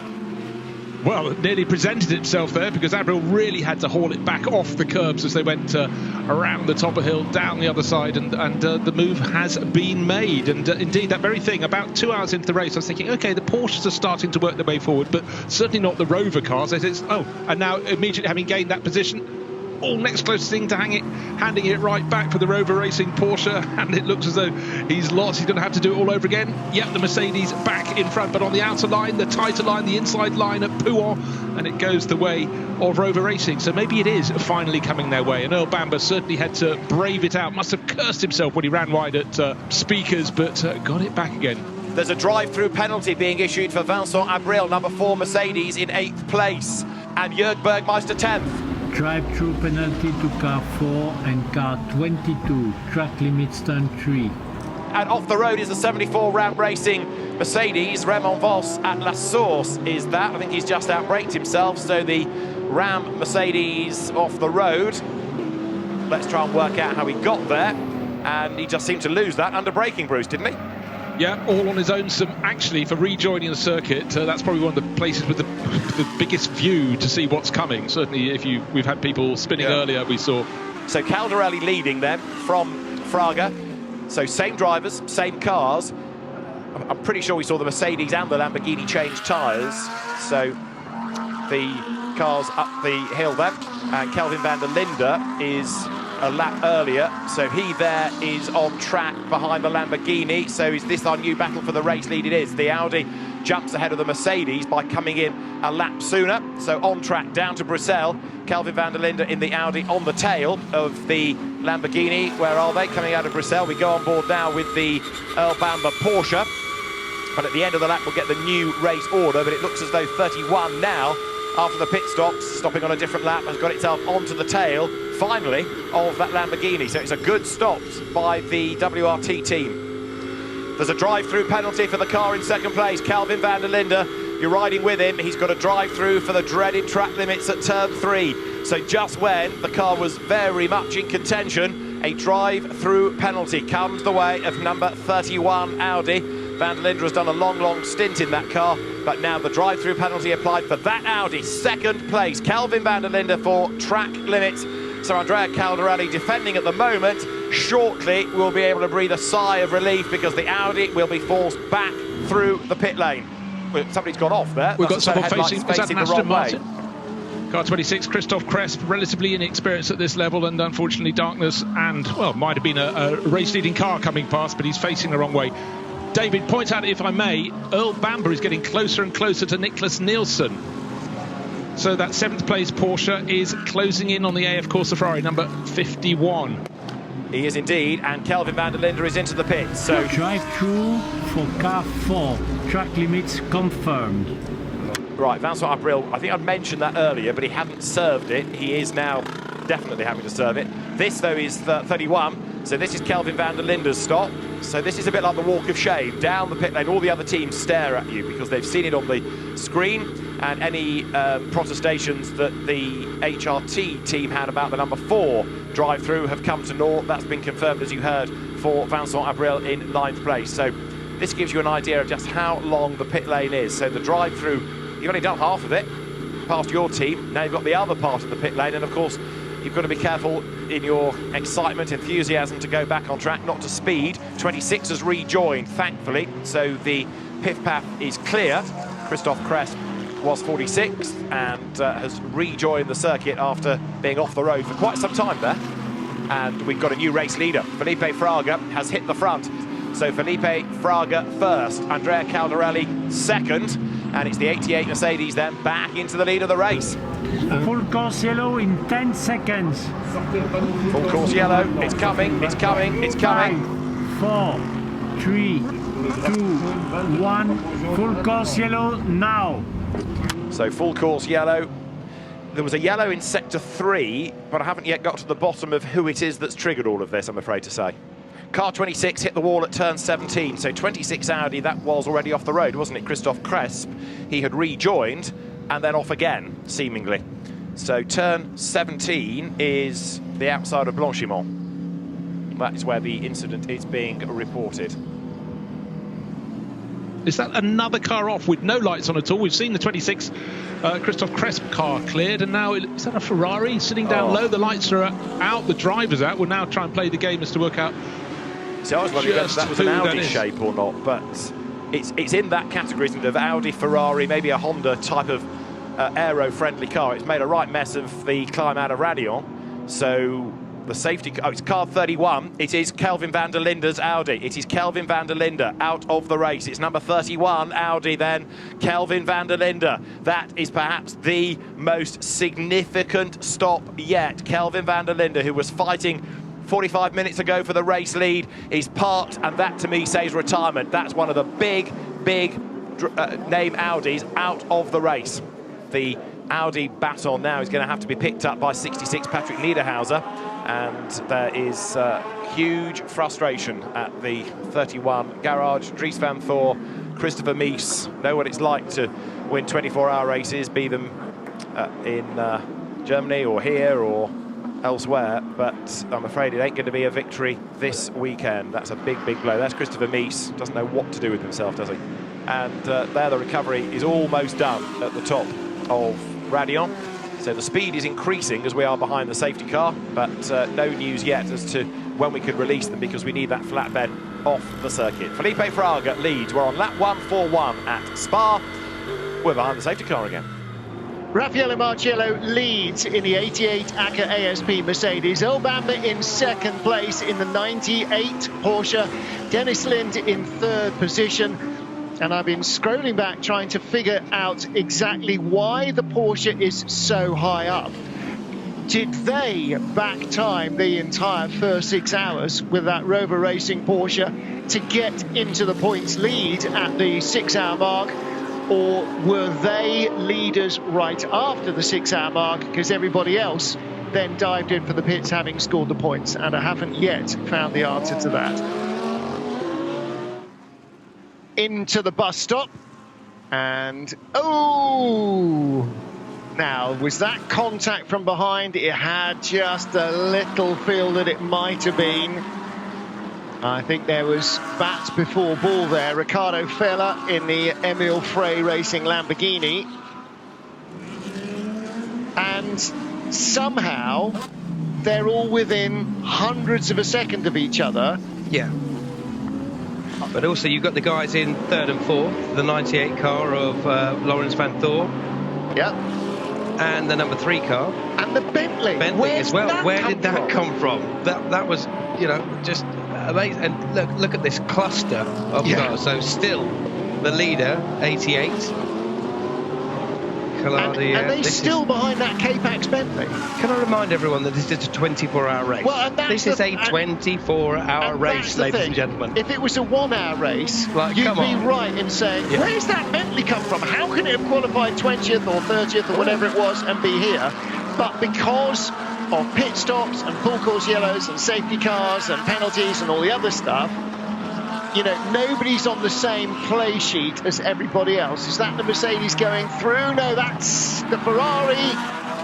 Well, it nearly presented itself there because Abril really had to haul it back off the curbs as they went around the top of the hill, down the other side, and the move has been made. And indeed, that very thing, about 2 hours into the race, I was thinking, OK, the Porsches are starting to work their way forward, but certainly not the Rover cars. And now immediately having gained that position, all next closest thing to handing it right back for the Rover Racing Porsche, and it looks as though he's lost. He's going to have to do it all over again. Yep, the Mercedes back in front, but on the outer line, the tighter line, the inside line at Pujol, and it goes the way of Rover Racing. So maybe it is finally coming their way, and Earl Bamber certainly had to brave it out. Must have cursed himself when he ran wide at Speakers, but got it back again. There's a drive-through penalty being issued for Vincent Abril, number 4 Mercedes, in 8th place, and Jörg Bergmeister 10th. Drive-through penalty to car 4 and car 22, track limits turn 3. And off the road is the 74 Ram Racing Mercedes. Raymond Vos at La Source is that. I think he's just outbraked himself, so the Ram Mercedes off the road. Let's try and work out how he got there. And he just seemed to lose that under braking, Bruce, didn't he? Yeah, all on his own. Actually, for rejoining the circuit, that's probably one of the places with the biggest view to see what's coming. Certainly, we've had people spinning earlier, we saw. So Caldarelli leading then from Fraga. So same drivers, same cars. I'm pretty sure we saw the Mercedes and the Lamborghini change tyres. So the cars up the hill then. And Kelvin van der Linde is a lap earlier, so he there is on track behind the Lamborghini. So is this our new battle for the race lead? It is. The Audi jumps ahead of the Mercedes by coming in a lap sooner, so on track down to Bruxelles. Kelvin van der Linde in the Audi on the tail of the Lamborghini. Where are they? Coming out of Bruxelles. We go on board now with the Earl Bamber Porsche. But at the end of the lap, we'll get the new race order. But it looks as though 31 now, after the pit stops, stopping on a different lap, has got itself onto the tail, finally, of that Lamborghini. So it's a good stop by the WRT team. There's a drive-through penalty for the car in second place. Kelvin van der Linde, you're riding with him. He's got a drive-through for the dreaded track limits at turn 3. So just when the car was very much in contention, a drive-through penalty comes the way of number 31 Audi. Van der Linde has done a long stint in that car, but now the drive-through penalty applied for that Audi. Second place, Kelvin van der Linde for track limits. So Andrea Caldarelli defending at the moment. Shortly, we'll be able to breathe a sigh of relief because the Audi will be forced back through the pit lane. Well, somebody's gone off there. We've got someone facing the Aston wrong way. Martin. Car 26, Christophe Cresp, relatively inexperienced at this level, and unfortunately darkness and, well, might have been a race-leading car coming past, but he's facing the wrong way. David, point out, if I may, Earl Bamber is getting closer and closer to Nicholas Nielsen. So that 7th place Porsche is closing in on the AF Corsa Ferrari, number 51. He is indeed, and Kelvin van der Linde is into the pits. So drive-through for car 4, track limits confirmed. Right, Vincent Abril, I think I'd mentioned that earlier, but he hadn't served it. He is now definitely having to serve it. This, though, is 31, so this is Kelvin van der Linde's stop. So this is a bit like the walk of shame. Down the pit lane, all the other teams stare at you because they've seen it on the screen, and any protestations that the HRT team had about the number 4 drive-through have come to naught. That's been confirmed, as you heard, for Vincent Abril in 9th place. So this gives you an idea of just how long the pit lane is. So the drive-through, you've only done half of it past your team. Now you've got the other part of the pit lane, and of course you've got to be careful in your excitement, enthusiasm to go back on track, not to speed. 26 has rejoined, thankfully, so the pit path is clear. Christophe Cresp was 46th and has rejoined the circuit after being off the road for quite some time there. And we've got a new race leader. Felipe Fraga has hit the front. So Felipe Fraga first, Andrea Caldarelli second, and it's the 88 Mercedes then back into the lead of the race. Full course yellow in 10 seconds. Full course yellow, it's coming, it's coming, it's coming. 5, 4, 3, 2, 1. Full course yellow now. So full course yellow. There was a yellow in sector 3, but I haven't yet got to the bottom of who it is that's triggered all of this, I'm afraid to say. Car 26 hit the wall at turn 17, so 26 Audi, that was already off the road, wasn't it? Christophe Cresp, he had rejoined and then off again, seemingly. So turn 17 is the outside of Blanchimont. That is where the incident is being reported. Is that another car off with no lights on at all? We've seen the 26 Christophe Cresp car cleared, and now is that a Ferrari sitting down low? The lights are out, the driver's out. We'll now try and play the game as to work out. So I was wondering if that was an Audi shape or not, but it's in that category, isn't it, of Audi, Ferrari, maybe a Honda type of aero-friendly car. It's made a right mess of the climb out of Ardennes. So the safety car, it's car 31. It is Kelvin van der Linde's Audi. It is Kelvin van der Linde out of the race. It's number 31 Audi then, Kelvin van der Linde. That is perhaps the most significant stop yet. Kelvin van der Linde, who was fighting 45 minutes ago for the race lead, is parked, and that to me says retirement. That's one of the big name Audis out of the race. The Audi baton now is going to have to be picked up by 66 Patrick Niederhauser, and there is huge frustration at the 31 garage. Dries van Thor, Christopher Mies know what it's like to win 24-hour races, be them in Germany or here or elsewhere, but I'm afraid it ain't going to be a victory this weekend. That's a big blow. That's Christopher Mies, doesn't know what to do with himself, does he? And there the recovery is almost done at the top of Ardennes. So the speed is increasing as we are behind the safety car, but no news yet as to when we could release them because we need that flatbed off the circuit. Felipe Fraga leads. We're on lap 141 at Spa. We're behind the safety car again. Raffaele Marciello leads in the 88 ACA ASP Mercedes. Earl Bamber in second place in the 98 Porsche. Dennis Linde in third position. And I've been scrolling back trying to figure out exactly why the Porsche is so high up. Did they back time the entire first 6 hours with that Rover Racing Porsche to get into the points lead at the 6-hour mark? Or were they leaders right after the 6-hour mark because everybody else then dived in for the pits having scored the points? And I haven't yet found the answer to that. Into the bus stop, and oh, now was that contact from behind? It had just a little feel that it might have been. I think there was bat before ball there. Riccardo Fella in the Emil Frey Racing Lamborghini, and somehow they're all within hundredths of a second of each other. Yeah. But also you've got the guys in third and fourth, the 98 car of Lawrence Van Thor. Yep. And the number 3 car. And the Bentley. Where's as well. Where did that come from? That was, you know, just amazing. And look at this cluster of cars. So still the leader, 88. And they still behind that K-Pax Bentley. Can I remind everyone that this is a 24-hour race? Well, and this is a 24-hour race, ladies and gentlemen. If it was a 1-hour race, you'd be right in saying, where's that Bentley come from? How can it have qualified 20th or 30th or whatever it was and be here? But because of pit stops and full course yellows and safety cars and penalties and all the other stuff, you know, nobody's on the same play sheet as everybody else. Is that the Mercedes going through? No, that's the Ferrari.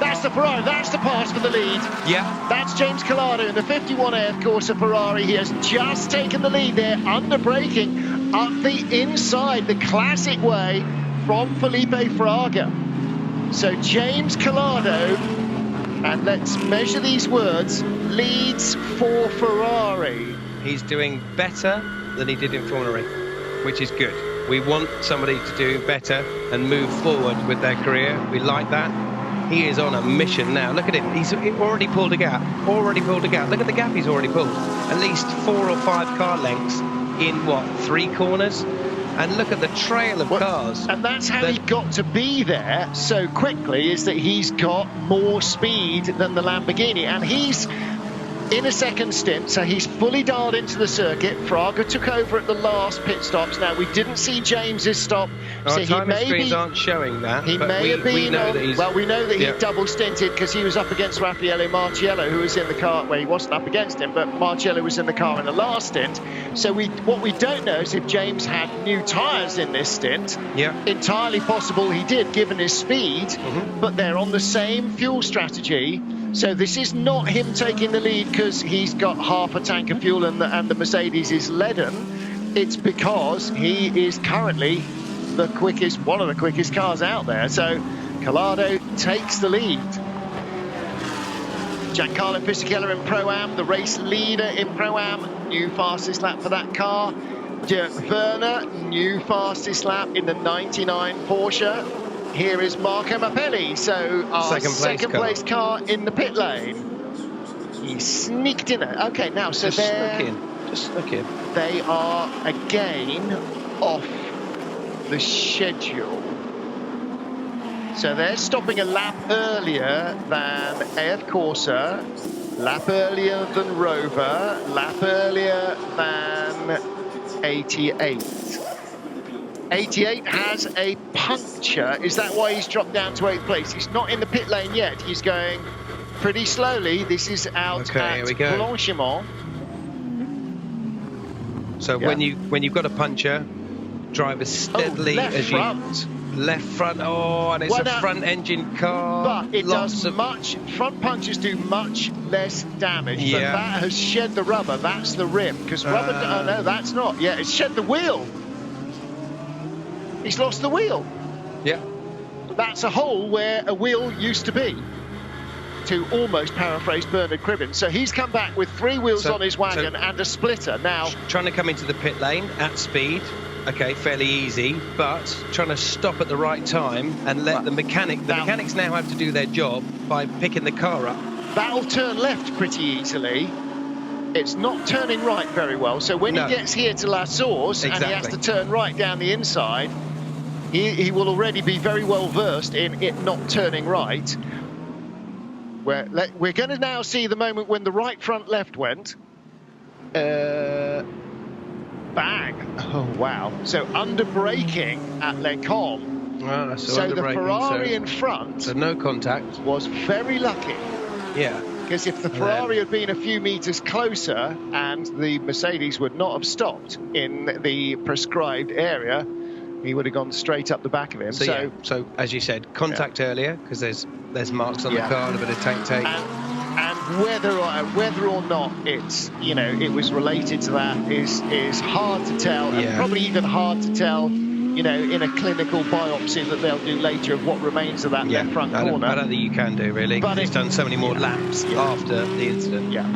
That's the Ferrari. That's the pass for the lead. Yeah. That's James Collado in the 51A, of course, of Ferrari. He has just taken the lead there, under braking up the inside, the classic way from Felipe Fraga. So James Collado, and let's measure these words, leads for Ferrari. He's doing better than he did in Formula E, which is good. We want somebody to do better and move forward with their career. We like that. He is on a mission now. Look at him. He's already pulled a gap. Already pulled a gap. Look at the gap he's already pulled. At least 4 or 5 car lengths in, what, 3 corners? And look at the trail of cars. And that's how he got to be there so quickly, is that he's got more speed than the Lamborghini. And he's in a second stint, so he's fully dialed into the circuit. Fraga took over at the last pit stops. Now, we didn't see James's stop, so he may screens aren't showing that. He may have been. We know that well, we know that he double stinted because he was up against Raffaele Marciello, who was in the car. Well, he wasn't up against him, but Marciello was in the car in the last stint. So what we don't know is if James had new tyres in this stint. Yeah. Entirely possible he did, given his speed. But they're on the same fuel strategy. So this is not him taking the lead because he's got half a tank of fuel and the Mercedes is leaden. It's because he is currently the quickest, one of the quickest cars out there. So Collado takes the lead. Giancarlo Fisichella in Pro-Am, the race leader in Pro-Am, new fastest lap for that car. Dirk Werner, new fastest lap in the 99 Porsche. Here is Marco Mappelli, so our second place car in the pit lane. He sneaked in there. Okay, now, so just snuck in. They are again off the schedule. So they're stopping a lap earlier than AF Corsa, lap earlier than Rover, lap earlier than 88. 88 has a puncture. Is that why he's dropped down to 8th place? He's not in the pit lane yet. He's going pretty slowly. This is out at Blanchimont. So when you've got a puncture, drive as steadily left front. Oh, and it's a front engine car. But it does front punches do much less damage. But that has shed the rubber. That's the rim. Because rubber, oh no, that's not. Yeah, it's shed the wheel. He's lost the wheel. Yeah. That's a hole where a wheel used to be, to almost paraphrase Bernard Cribbin. So he's come back with 3 wheels on his wagon and a splitter. Now, trying to come into the pit lane at speed, okay, fairly easy, but trying to stop at the right time and let the mechanics now have to do their job by picking the car up. That'll turn left pretty easily. It's not turning right very well, so when he gets here to La Source and he has to turn right down the inside, he will already be very well versed in it not turning right. We're going to now see the moment when the right front left went. Bang! Oh wow! So under braking at Les Combes. So the Ferrari in front. So no contact. Was very lucky. Yeah. Because if the Ferrari had been a few metres closer and the Mercedes would not have stopped in the prescribed area, he would have gone straight up the back of him. So as you said, contact earlier, because there's marks on the car and a bit of tape. And whether or not it's, it was related to that is hard to tell, and probably even hard to tell, in a clinical biopsy that they'll do later of what remains of that left front corner. I don't think you can do, really, because it's done so many more laps after the incident. Yeah.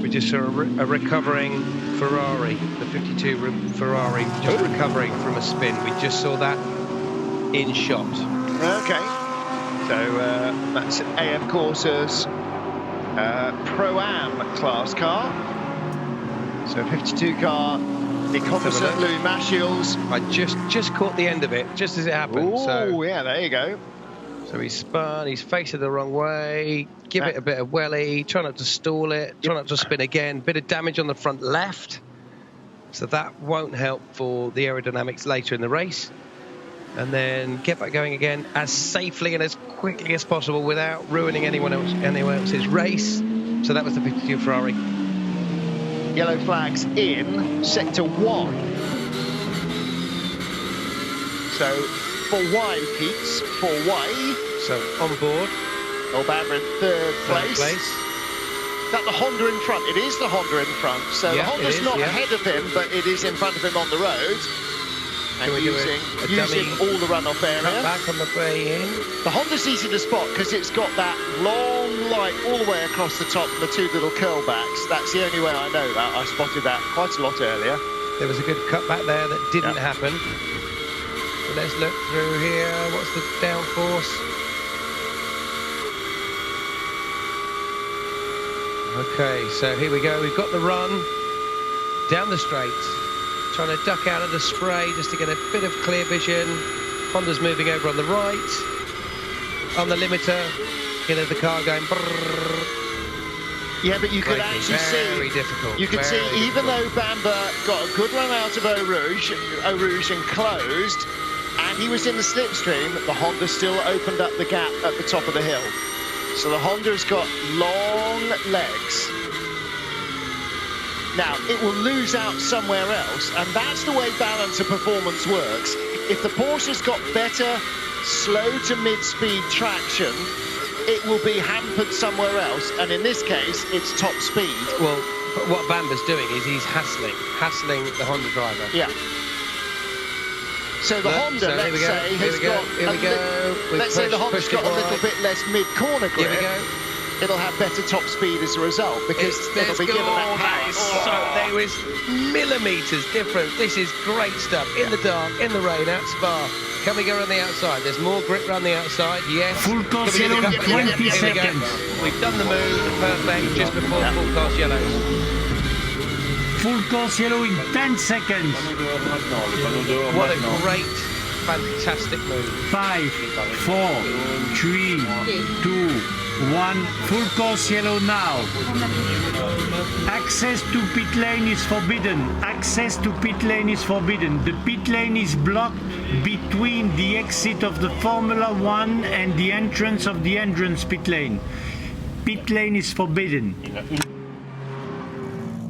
We just saw a recovering Ferrari, the 52 Ferrari, just recovering from a spin. We just saw that in shot. Okay. So that's AF Corsa's Pro-Am class car. So 52 car, Nick Hopperson, Louis Mashiels. I just caught the end of it, just as it happened. Oh, yeah, there you go. So he's spun, he's facing the wrong way, give it a bit of welly, try not to stall it, try not to spin again, bit of damage on the front left. So that won't help for the aerodynamics later in the race. And then get back going again as safely and as quickly as possible without ruining anyone else's race. So that was the 52 Ferrari. Yellow flags in sector 1. So for Y, Pete's, for Y. So on board. Bamber in third place. Is that the Honda in front? It is the Honda in front. So the Honda's not ahead of him, but it is in front of him on the road. And using all the runoff area. Back on the way in. The Honda's easy to spot because it's got that long light all the way across the top and the two little curlbacks. That's the only way I know that. I spotted that quite a lot earlier. There was a good cut back there that didn't happen. So let's look through here. What's the downforce? Okay, so here we go. We've got the run down the straight. Trying to duck out of the spray just to get a bit of clear vision. Honda's moving over on the right. On the limiter, the car going brrrr. Yeah, but you could actually see... Very difficult. You could see, even though Bamber got a good run out of Eau Rouge and closed, and he was in the slipstream, the Honda still opened up the gap at the top of the hill. So the Honda's got long legs. Now, it will lose out somewhere else, and that's the way balance of performance works. If the Porsche's got better slow to mid-speed traction, it will be hampered somewhere else, and in this case, it's top speed. Well, what Bamber's doing is he's hassling the Honda driver. Yeah. So the Honda, let's say, has got... Let's say the Honda's got a little bit less mid-corner grip. Here we go. It'll have better top speed as a result because it'll be given that power. There is millimetres difference. This is great stuff. In the dark, in the rain, at Spa. Can we go around the outside? There's more grip around the outside. Yes. Full course yellow in 20 seconds. We've done the move. Perfect. Just before full course yellow. Full course yellow in 10 seconds. What a great, fantastic move. 5, 4, 3, 2, 1. Full course yellow now. Access to pit lane is forbidden. Access to pit lane is forbidden. The pit lane is blocked between the exit of the Formula 1 and the entrance of the entrance pit lane. Pit lane is forbidden.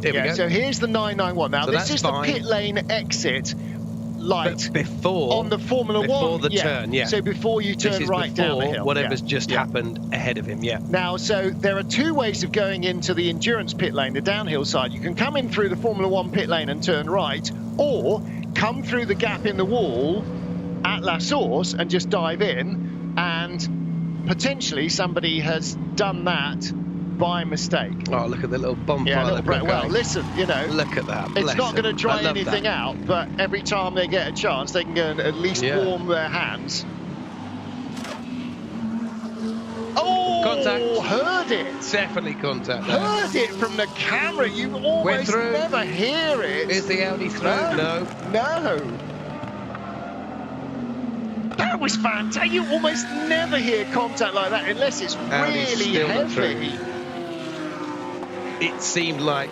So here's the 991. Now, so this is the pit lane exit light before on the Formula 1. Before the turn, yeah. So before you turn right down the hill. Whatever's just happened ahead of him, Now, so there are two ways of going into the endurance pit lane, the downhill side. You can come in through the Formula 1 pit lane and turn right, or come through the gap in the wall at La Source and just dive in, and potentially somebody has done that by mistake. Oh, look at the little bonfire. Yeah, they've got well, going. listen, you know, Look at that. it's Bless not going to them. dry I love anything that. out, but every time they get a chance, they can go and at least warm their hands. Oh, Contact. Heard it. Definitely contact there. Heard it from the camera. You almost through. never hear it. Is the Audi through? No. No. That was fantastic. You almost never hear contact like that unless it's Audi's really still not heavy. It seemed like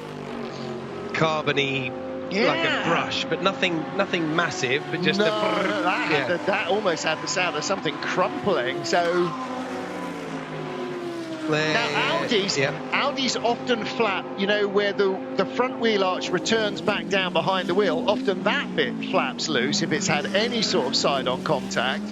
carbony, like a brush, but nothing massive, but just that almost had the sound of something crumpling. So now Audi's often flap, you know, where the front wheel arch returns back down behind the wheel. Often that bit flaps loose if it's had any sort of side-on contact.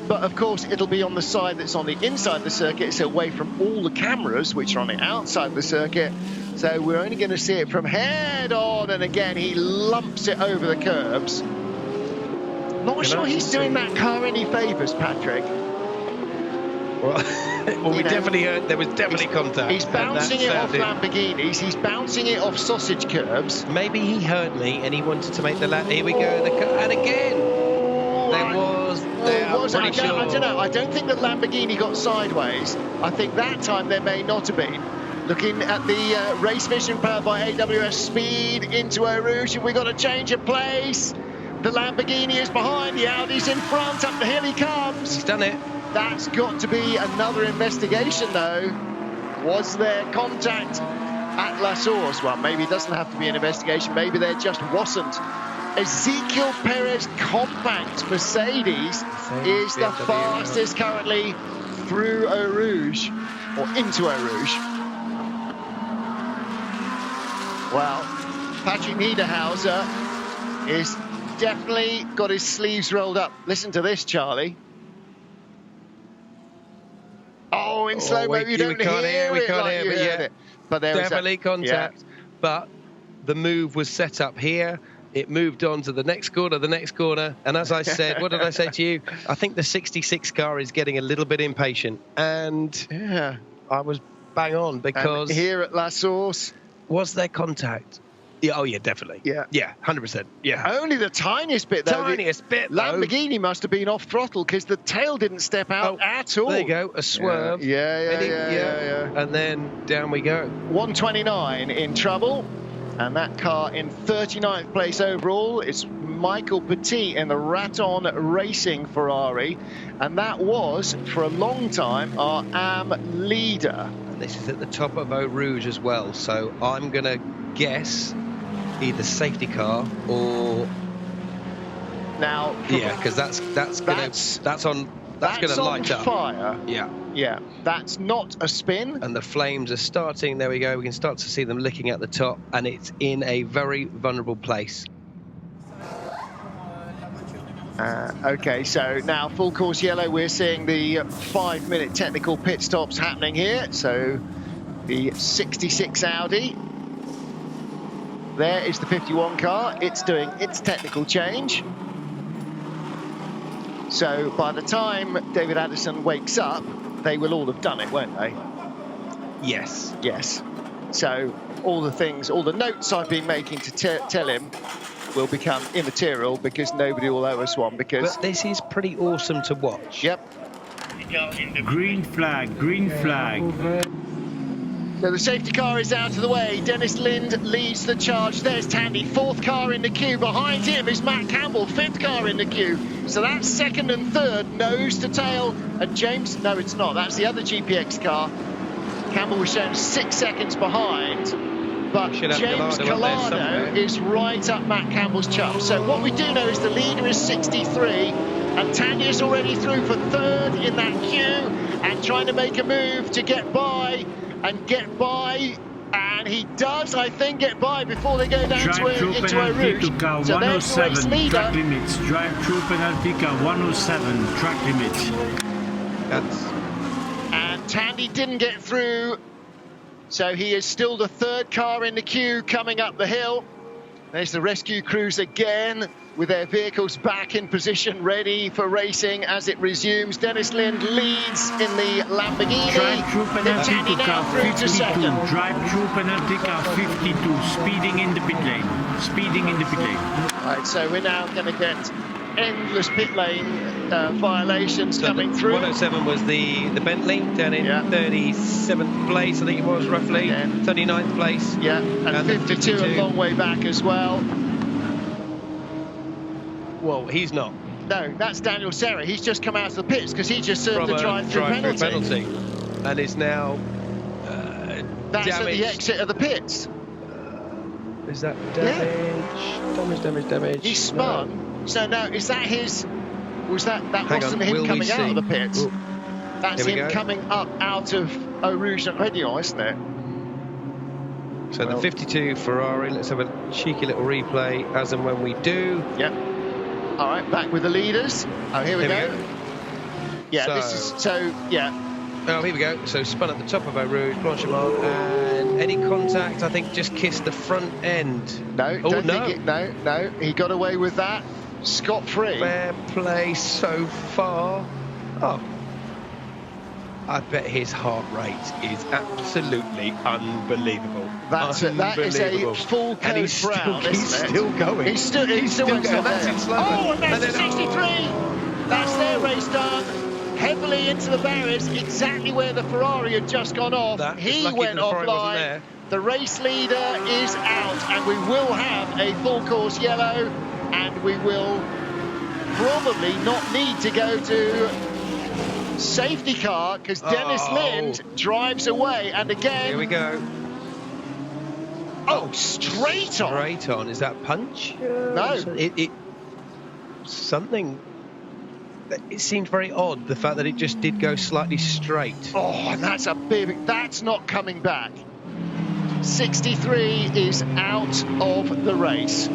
But of course, it'll be on the side that's on the inside of the circuit, it's away from all the cameras, which are on the outside of the circuit. So we're only going to see it from head on, and again, he lumps it over the curbs. Not sure he's doing that car any favours, Patrick. Well, we definitely heard there was definitely contact. He's bouncing it off Lamborghinis, he's bouncing it off sausage curbs. Maybe he heard me and he wanted to make the lap. Here we go, and again, there was. I don't know. I don't think the Lamborghini got sideways. I think that time there may not have been. Looking at the race vision powered by AWS Speed into Eau Rouge, and we got a change of place. The Lamborghini is behind, the Audi's in front. Up the hill he comes. He's done it. That's got to be another investigation, though. Was there contact at La Source? Well, maybe it doesn't have to be an investigation. Maybe there just wasn't. Ezekiel Perez compact Mercedes is the fastest currently through Eau Rouge, or into Eau Rouge. Well, Patrick Niederhauser is definitely got his sleeves rolled up. Listen to this, Charlie. Oh, in slow-mo, you don't hear it. We can't hear it. But there definitely contact. Yeah. But the move was set up here. It moved on to the next corner, and as I said, what did I say to you? I think the 66 car is getting a little bit impatient, and I was bang on, because... And here at La Source... Was there contact? Yeah, oh, yeah, definitely. Yeah, 100%. Yeah. Only the tiniest bit, though. Tiniest bit, though. Lamborghini must have been off throttle, because the tail didn't step out at all. There you go, a swerve. Yeah. And then down we go. 129 in trouble. And that car in 39th place overall. It's Michael Petit in the Raton Racing Ferrari. And that was, for a long time, our AM leader. And this is at the top of Eau Rouge as well. So I'm going to guess either safety car or... Now... Yeah, because that's going to light up. Fire. Yeah, that's not a spin. And the flames are starting. There we go. We can start to see them licking at the top, and it's in a very vulnerable place. Okay, so now full course yellow. We're seeing the 5-minute technical pit stops happening here. So the 66 Audi. There is the 51 car. It's doing its technical change. So by the time David Addison wakes up, they will all have done it, won't they? Yes. Yes. So all the notes I've been making to tell him will become immaterial, because nobody will owe us one. Because but this is pretty awesome to watch. Yep. Green flag, green flag. So the safety car is out of the way. Dennis Linde leads the charge. There's Tandy, 4th car in the queue. Behind him is Matt Campbell, 5th car in the queue. So that's 2nd and 3rd, nose to tail. And James, no, it's not. That's the other GPX car. Campbell was shown 6 seconds behind. But James Collado is right up Matt Campbell's chum. So what we do know is the leader is 63. And Tanya's already through for 3rd in that queue. And trying to make a move to get by. And he does, I think, get by before they go down into Eau Rouge. To car so 107, track limits. Drive-through penalty car 107, track limits. And Tandy didn't get through, so he is still the 3rd car in the queue coming up the hill. There's the rescue crews again with their vehicles back in position, ready for racing as it resumes. Dennis Linde leads in the Lamborghini. Drive-through penalty to car through to 52. second. Drive-through penalty car 52. Speeding in the pit lane. Speeding in the pit lane. Right, so we're now going to get endless pit lane violations coming through. 107 was the Bentley down in 37th place, I think it was roughly. 39th place. Yeah, and 52 a long way back as well. Well, he's not. No, that's Daniel Serra. He's just come out of the pits because he just served From the a drive-through penalty. And is now That's damaged. at the exit of the pits. Is that damage? Damage. He spun. No. So now, is that his? Was that Hang wasn't on, him will we coming out see? of the pits? Ooh. That's Here we him go. coming up out of Eau Rouge and Réunion, isn't it? So the 52 Ferrari. Let's have a cheeky little replay as and when we do. Yep. All right, back with the leaders. Oh, here we go. Yeah, So- this is yeah. Oh, here we go. So spun at the top of Eau Rouge, Blanchimont, and any contact, I think, just kissed the front end. No, Oh, don't no. think it, no, he got away with that scot-free. Fair play so far. Oh. I bet his heart rate is absolutely unbelievable. That is a full And code brown, he's isn't it? still going. He's still going. That's in slow. Oh, and that's then- the 63. That's their race done. Heavily into the barriers, exactly where the Ferrari had just gone off. That is He lucky went the Ferrari wasn't offline. there. The race leader is out, and we will have a full course yellow, and we will probably not need to go to safety car because Dennis Linde drives away, and again. Here we go. Oh, straight on. Straight on. Is that punch? No. It something. It seemed very odd, the fact that it just did go slightly straight. Oh, and that's that's not coming back. 63 is out of the race.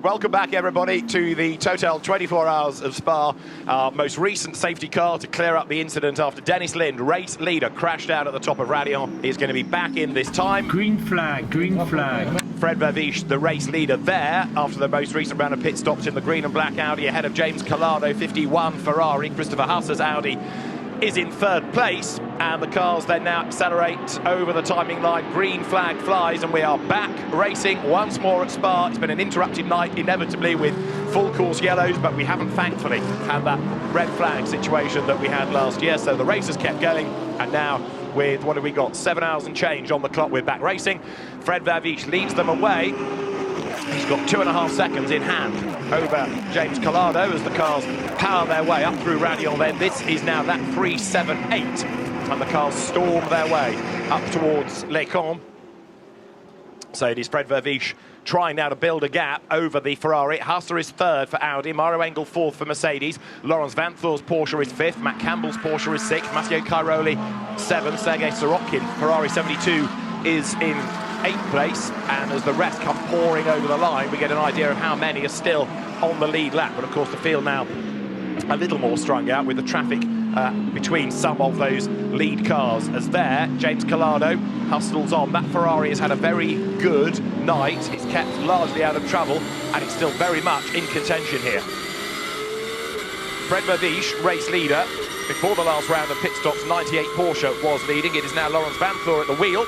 Welcome back, everybody, to the Total 24 Hours of Spa. Our most recent safety car to clear up the incident after Dennis Linde, race leader, crashed out at the top of Radion. He's going to be back in this time. Green flag, green flag. Fred Verviche, the race leader there, after the most recent round of pit stops in the green and black Audi, ahead of James Collado, 51 Ferrari. Christopher Hasse's Audi is in third place, and the cars then now accelerate over the timing line. Green flag flies, and we are back racing once more at Spa. It's been an interrupted night, inevitably, with full course yellows, but we haven't thankfully had that red flag situation that we had last year, so the race has kept going, and now with, what have we got, 7 hours and change on the clock, we're back racing. Fred Verviche leads them away. He's got 2.5 seconds in hand over James Collado as the cars power their way up through Radion. Then this is now that 3.78, and the cars storm their way up towards Les Combes. So it is Fred Verviche trying now to build a gap over the Ferrari. Hasse is third for Audi, Mario Engel fourth for Mercedes, Lawrence Vanthoor's Porsche is fifth, Matt Campbell's Porsche is sixth, Matteo Cairoli seventh, Sergei Sorokin, Ferrari 72 is in 8th place, and as the rest come pouring over the line, we get an idea of how many are still on the lead lap. But of course the field now a little more strung out with the traffic between some of those lead cars, as there James Collado hustles on. That Ferrari has had a very good night. It's kept largely out of trouble, and it's still very much in contention here. Fred Verviche, race leader. Before the last round of pit stops, 98 Porsche was leading. It is now Lawrence Vanthoor at the wheel,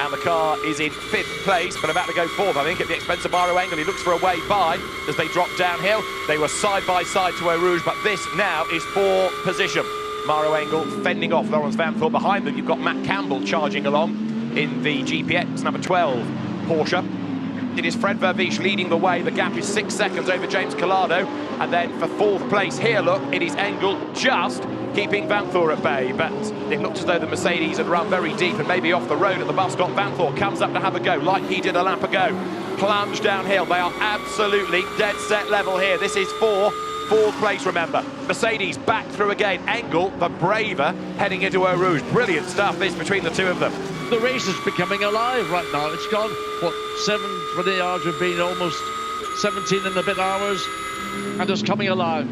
and the car is in 5th place, but about to go 4th, I think, at the expense of Mario Engel. He looks for a way by as they drop downhill. They were side by side to Eau Rouge, but this now is for position. Mario Engel fending off Lawrence Vanthoor. Behind them, you've got Matt Campbell charging along in the GPX number 12 Porsche. It is Fred Verviche leading the way. The gap is 6 seconds over James Collado. And then for 4th place here, look, it is Engel just keeping Vanthoor at bay. But it looked as though the Mercedes had run very deep and maybe off the road at the bus stop. Vanthoor comes up to have a go like he did a lap ago. Plunge downhill. They are absolutely dead set level here. This is for 4th place, remember. Mercedes back through again. Engel, the braver, heading into Eau Rouge. Brilliant stuff, this, between the two of them. The race is becoming alive right now. It's gone, what, 7 hours, we've been almost 17 and a bit hours, and it's coming alive.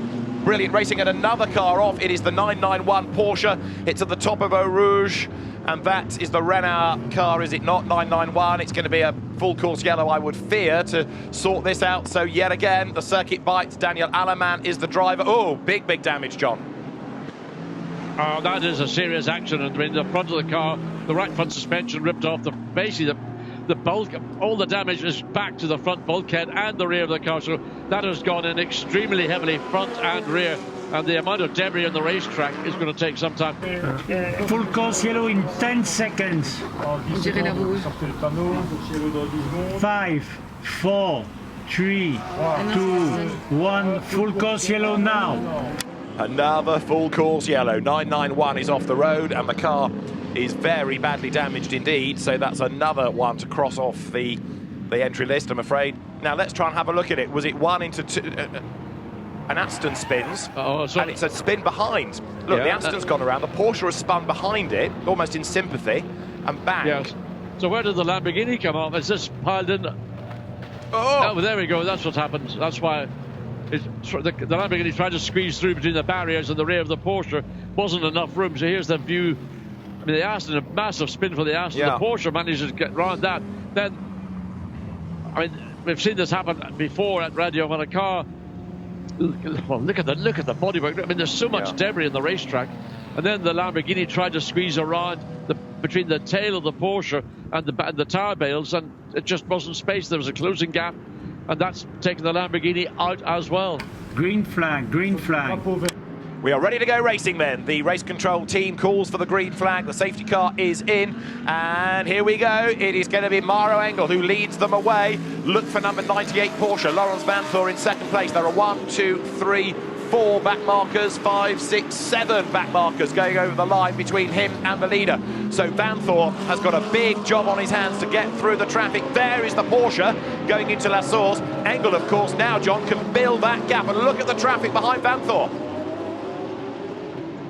brilliant racing, and another car off. It is the 991 Porsche. It's at the top of Eau Rouge, and that is the Renault car, is it not? 991. It's going to be a full course yellow, I would fear, to sort this out. So yet again, the circuit bites. Daniel Alaman is the driver. Oh, big damage, John. Oh, that is a serious accident. I mean, the front of the car, the right front suspension ripped off. Basically, the bulk, all the damage is back to the front bulkhead and the rear of the car. So that has gone in extremely heavily, front and rear. And the amount of debris on the racetrack is going to take some time. Full course yellow in 10 seconds. 5, 4, 3, 2, 1. Full course yellow now. Another full course yellow. 991 is off the road, and the car is very badly damaged indeed. So that's another one to cross off the entry list, I'm afraid. Now let's try and have a look at it. Was it 1 into 2? An Aston spins, and it's a spin behind. Look, the Aston's gone around. The Porsche has spun behind it, almost in sympathy, and bang. Yes. So where did the Lamborghini come off? Is this piled in? Oh, there we go. That's what happened. That's why the Lamborghini tried to squeeze through between the barriers and the rear of the Porsche. Wasn't enough room. So here's the view. I mean, the Aston, a massive spin for the Aston. Yeah. The Porsche manages to get around that. Then, I mean, we've seen this happen before at Radio when a car. Well, look at the bodywork. I mean, there's so much debris in the racetrack, and then the Lamborghini tried to squeeze around between the tail of the Porsche and the tire bales, and it just wasn't space. There was a closing gap, and that's taken the Lamborghini out as well. Green flag, green flag. We are ready to go racing then. The race control team calls for the green flag. The safety car is in, and here we go. It is going to be Maro Engel who leads them away. Look for number 98 Porsche. Laurens Vanthoor in second place. There are 1, 2, 3, 4 back markers, 5, 6, 7 back markers going over the line between him and the leader. So Vanthoor has got a big job on his hands to get through the traffic. There is the Porsche going into La Source. Engel, of course, now, John, can build that gap, and look at the traffic behind Vanthoor.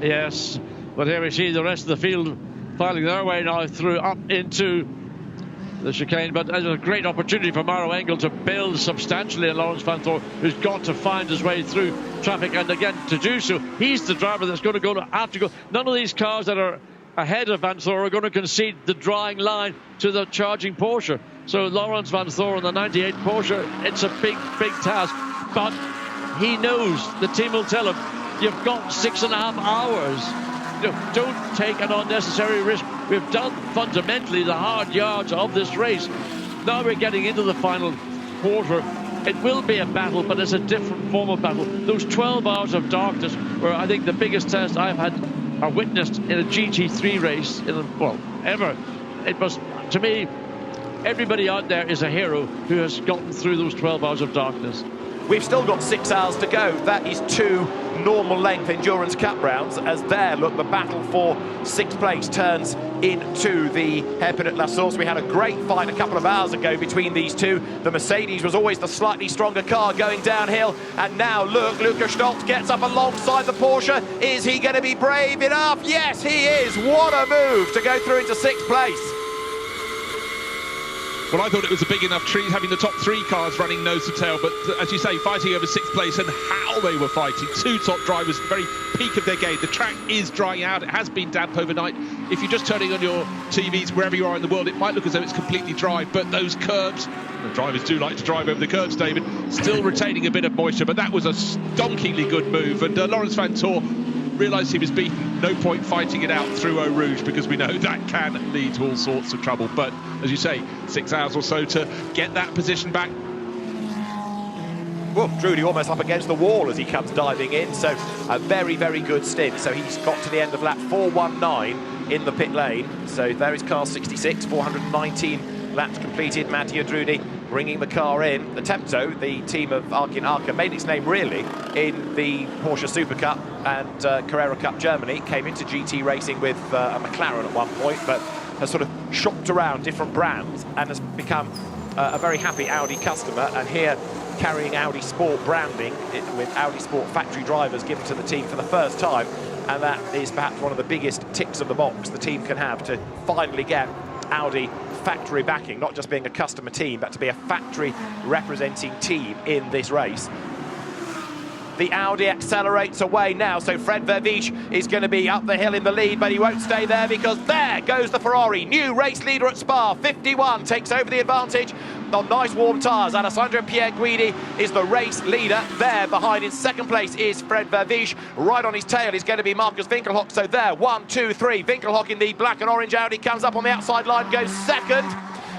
Yes, but here we see the rest of the field filing their way now through up into the chicane. But there's a great opportunity for Maro Engel to build substantially, and Laurens Vanthoor, who's got to find his way through traffic. And again, to do so, he's the driver that's going to have to go. None of these cars that are ahead of Vanthoor are going to concede the drying line to the charging Porsche. So Laurens Vanthoor on the 98 Porsche, it's a big task. But he knows, the team will tell him, you've got 6.5 hours. You know, don't take an unnecessary risk. We've done fundamentally the hard yards of this race. Now we're getting into the final quarter. It will be a battle, but it's a different form of battle. Those 12 hours of darkness were, I think, the biggest test I've had or witnessed in a GT3 race ever. It was, to me, everybody out there is a hero who has gotten through those 12 hours of darkness. We've still got 6 hours to go. That is 2 normal length Endurance Cup rounds, as there, look, the battle for 6th place turns into the hairpin at La Source. We had a great fight a couple of hours ago between these two. The Mercedes was always the slightly stronger car going downhill, and now look, Luca Stoltz gets up alongside the Porsche. Is he going to be brave enough? Yes, he is. What a move to go through into 6th place. Well, I thought it was a big enough treat having the top 3 cars running nose to tail, but as you say, fighting over 6th place, and how they were fighting. 2 top drivers, very peak of their game. The track is drying out. It has been damp overnight. If you're just turning on your TVs wherever you are in the world, it might look as though it's completely dry, but those curbs, the drivers do like to drive over the curbs, David, still retaining a bit of moisture, but that was a stonkingly good move. And Laurens Vanthoor realised he was beaten. No point fighting it out through Eau Rouge, because we know that can lead to all sorts of trouble. But as you say, 6 hours or so to get that position back. Well, Drudy almost up against the wall as he comes diving in, so a very good stint. So he's got to the end of lap 419 in the pit lane. So there is car 66, 419 laps completed. Mattia Drudy bringing the car in. The Tempo, the team of Arkin Arca, made its name really in the Porsche Super Cup and Carrera Cup Germany. Came into GT racing with a McLaren at one point, but has sort of shopped around different brands and has become a very happy Audi customer. And here, carrying Audi Sport branding with Audi Sport factory drivers given to the team for the first time. And that is perhaps one of the biggest ticks of the box the team can have, to finally get Audi factory backing, not just being a customer team, but to be a factory representing team in this race. The Audi accelerates away now, so Fred Verviche is going to be up the hill in the lead, but he won't stay there because there goes the Ferrari. New race leader at Spa, 51, takes over the advantage on nice warm tyres. Alessandro Pierguidi is the race leader there. Behind in second place is Fred Verviche. Right on his tail is going to be Marcus Winkelhock. So there, 1, 2, 3. Winkelhock in the black and orange Audi comes up on the outside line, goes second.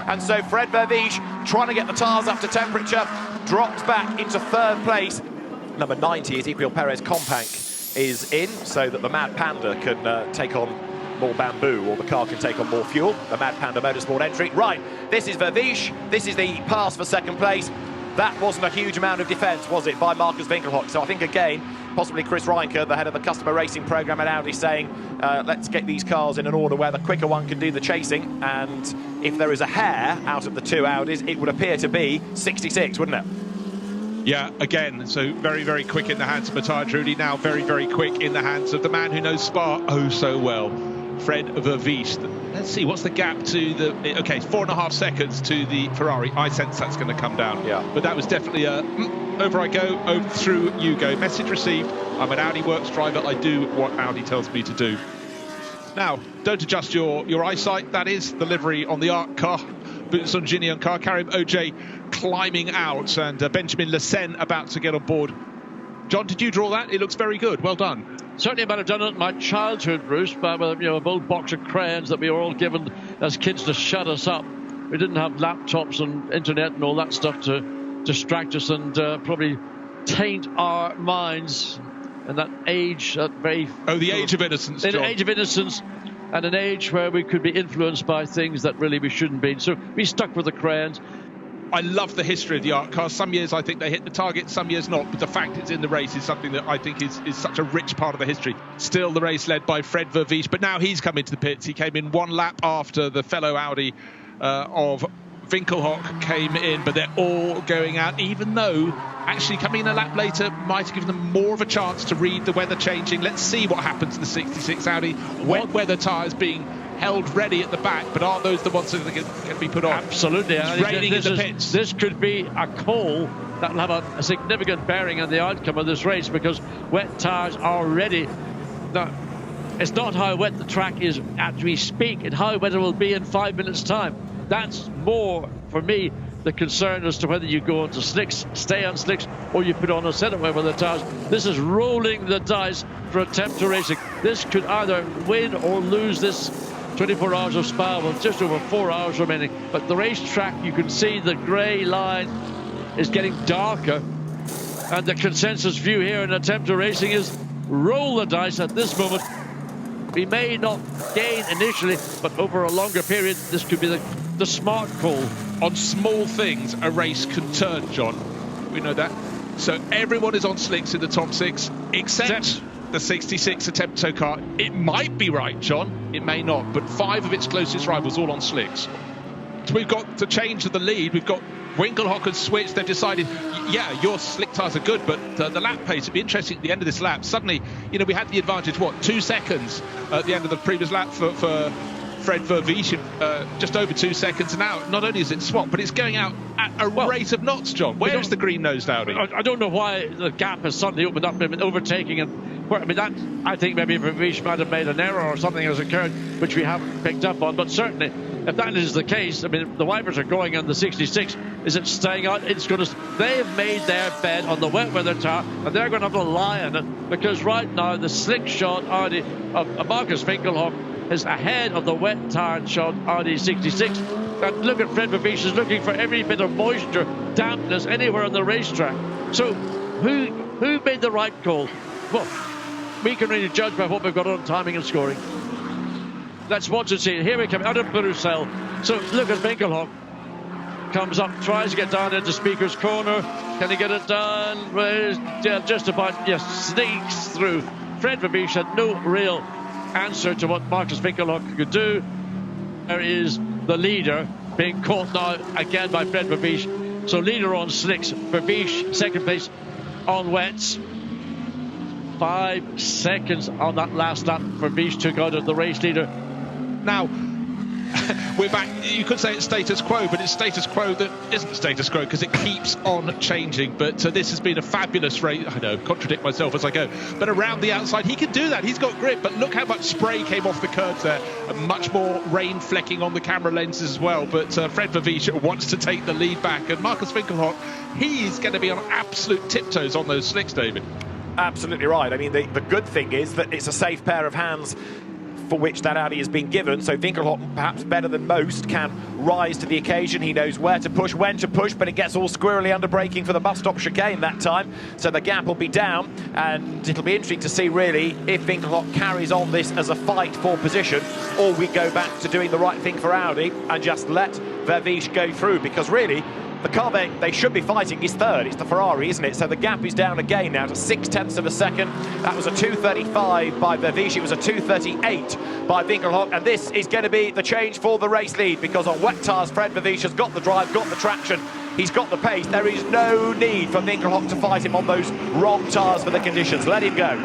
And so Fred Verviche, trying to get the tyres up to temperature, drops back into third place. Number 90, Ezequiel Perez Companc, is in, so that the Mad Panda can take on more bamboo, or the car can take on more fuel. The Mad Panda Motorsport entry. Right, this is Verviche. This is the pass for second place. That wasn't a huge amount of defence, was it, by Marcus Winkelhock? So I think, again, possibly Chris Reinke, the head of the customer racing programme at Audi, saying, let's get these cars in an order where the quicker one can do the chasing, and if there is a hair out of the two Audis, it would appear to be 66, wouldn't it? Yeah, again, so very, very quick in the hands of Matthias Trudi, now very, very quick in the hands of the man who knows Spa oh so well, Fred Verviche. Let's see, what's the gap to the... OK, 4.5 seconds to the Ferrari. I sense that's going to come down. Yeah. But that was definitely a... over I go, over through you go. Message received. I'm an Audi Works driver. I do what Audi tells me to do. Now, don't adjust your eyesight. That is the livery on the ARC car. Boots on Ginny on car. Karim OJ climbing out, and Benjamin Lessen about to get on board. John, did you draw that? It looks very good. Well done. Certainly I might have done it in my childhood, Bruce, by a old box of crayons that we were all given as kids to shut us up. We didn't have laptops and internet and all that stuff to distract us and probably taint our minds. And that age, that very... Oh, the age of innocence, John. An age of innocence, and an age where we could be influenced by things that really we shouldn't be. So we stuck with the crayons. I love the history of the ARC cars. Some years I think they hit the target, some years not. But the fact it's in the race is something that I think is such a rich part of the history. Still the race led by Fred Verviche, but now he's come into the pits. He came in one lap after the fellow Audi of Winkelhock came in, but they're all going out, even though actually coming in a lap later might have given them more of a chance to read the weather changing. Let's see what happens to the 66 Audi. Wet weather tyres being held ready at the back, but are those the ones that can be put on? Absolutely. It's raining in the pits. This could be a call that will have a significant bearing on the outcome of this race, because wet tyres are ready. Now, it's not how wet the track is as we speak, and how wet it will be in 5 minutes' time. That's more, for me, the concern as to whether you go onto slicks, stay on slicks, or you put on a set of wet weather tyres. This is rolling the dice for attempt to racing. This could either win or lose this 24 hours of Spa, with just over 4 hours remaining. But the racetrack, you can see the grey line is getting darker, and the consensus view here in attempt to racing is roll the dice at this moment. We may not gain initially, but over a longer period, this could be the smart call. On small things, a race can turn, John. We know that. So everyone is on slicks in the top six, except the 66 Attempto car. It might be right, John. It may not. But 5 of its closest rivals all on slicks. So we've got the change of the lead. We've got Winkelhock has switched. They've decided, yeah, your slick tyres are good, but the lap pace, it'd be interesting at the end of this lap. Suddenly, you know, we had the advantage, 2 seconds at the end of the previous lap for Fred Verviche, just over 2 seconds. And now, not only is it swapped, but it's going out at a rate of knots, John. Where is the green-nosed Audi? I don't know why the gap has suddenly opened up, been overtaking, and I think maybe Verviche might have made an error or something has occurred which we haven't picked up on. But certainly, if that is the case, I mean, the wipers are going on the 66. Is it staying out? It's going to. They've made their bet on the wet weather tyre, and they're going to have to lie on it, because right now the slick shot Audi of Marcus Winkelhock is ahead of the wet tyre shot Audi 66. And look at Fred Verviche is looking for every bit of moisture, dampness anywhere on the racetrack. So who made the right call? Well, we can really judge by what we've got on timing and scoring. Let's watch and see. Here we come out of Bruxelles. So look at Winkelhock. Comes up, tries to get down into Speaker's Corner. Can he get it down? Well, just about, sneaks through. Fred Verviche had no real answer to what Marcus Winkelhock could do. There is the leader being caught now again by Fred Verviche. So leader on slicks, Verviche second place on wets. 5 seconds on that last lap. Verviche took out of the race leader. Now, We're back. You could say it's status quo, but it's status quo that isn't status quo because it keeps on changing. But this has been a fabulous race. I know, contradict myself as I go. But around the outside, he can do that. He's got grip. But look how much spray came off the curbs there. And much more rain flecking on the camera lenses as well. But Fred Verviche wants to take the lead back. And Marcus Winkelhock, he's going to be on absolute tiptoes on those slicks, David. Absolutely right. I mean, the good thing is that it's a safe pair of hands for which that Audi has been given, so Winkelhock, perhaps better than most, can rise to the occasion. He knows where to push, when to push, but it gets all squirrely under braking for the bus stop chicane that time, so the gap will be down, and it'll be interesting to see really if Winkelhock carries on this as a fight for position, or we go back to doing the right thing for Audi and just let Verviche go through, because really the car they should be fighting is third. It's the Ferrari, isn't it? So the gap is down again now to 0.6 of a second. That was a 2.35 by Verviche. It was a 2.38 by Winkelhock. And this is going to be the change for the race lead, because on wet tyres, Fred Verviche has got the drive, got the traction. He's got the pace. There is no need for Winkelhock to fight him on those wrong tyres for the conditions. Let him go.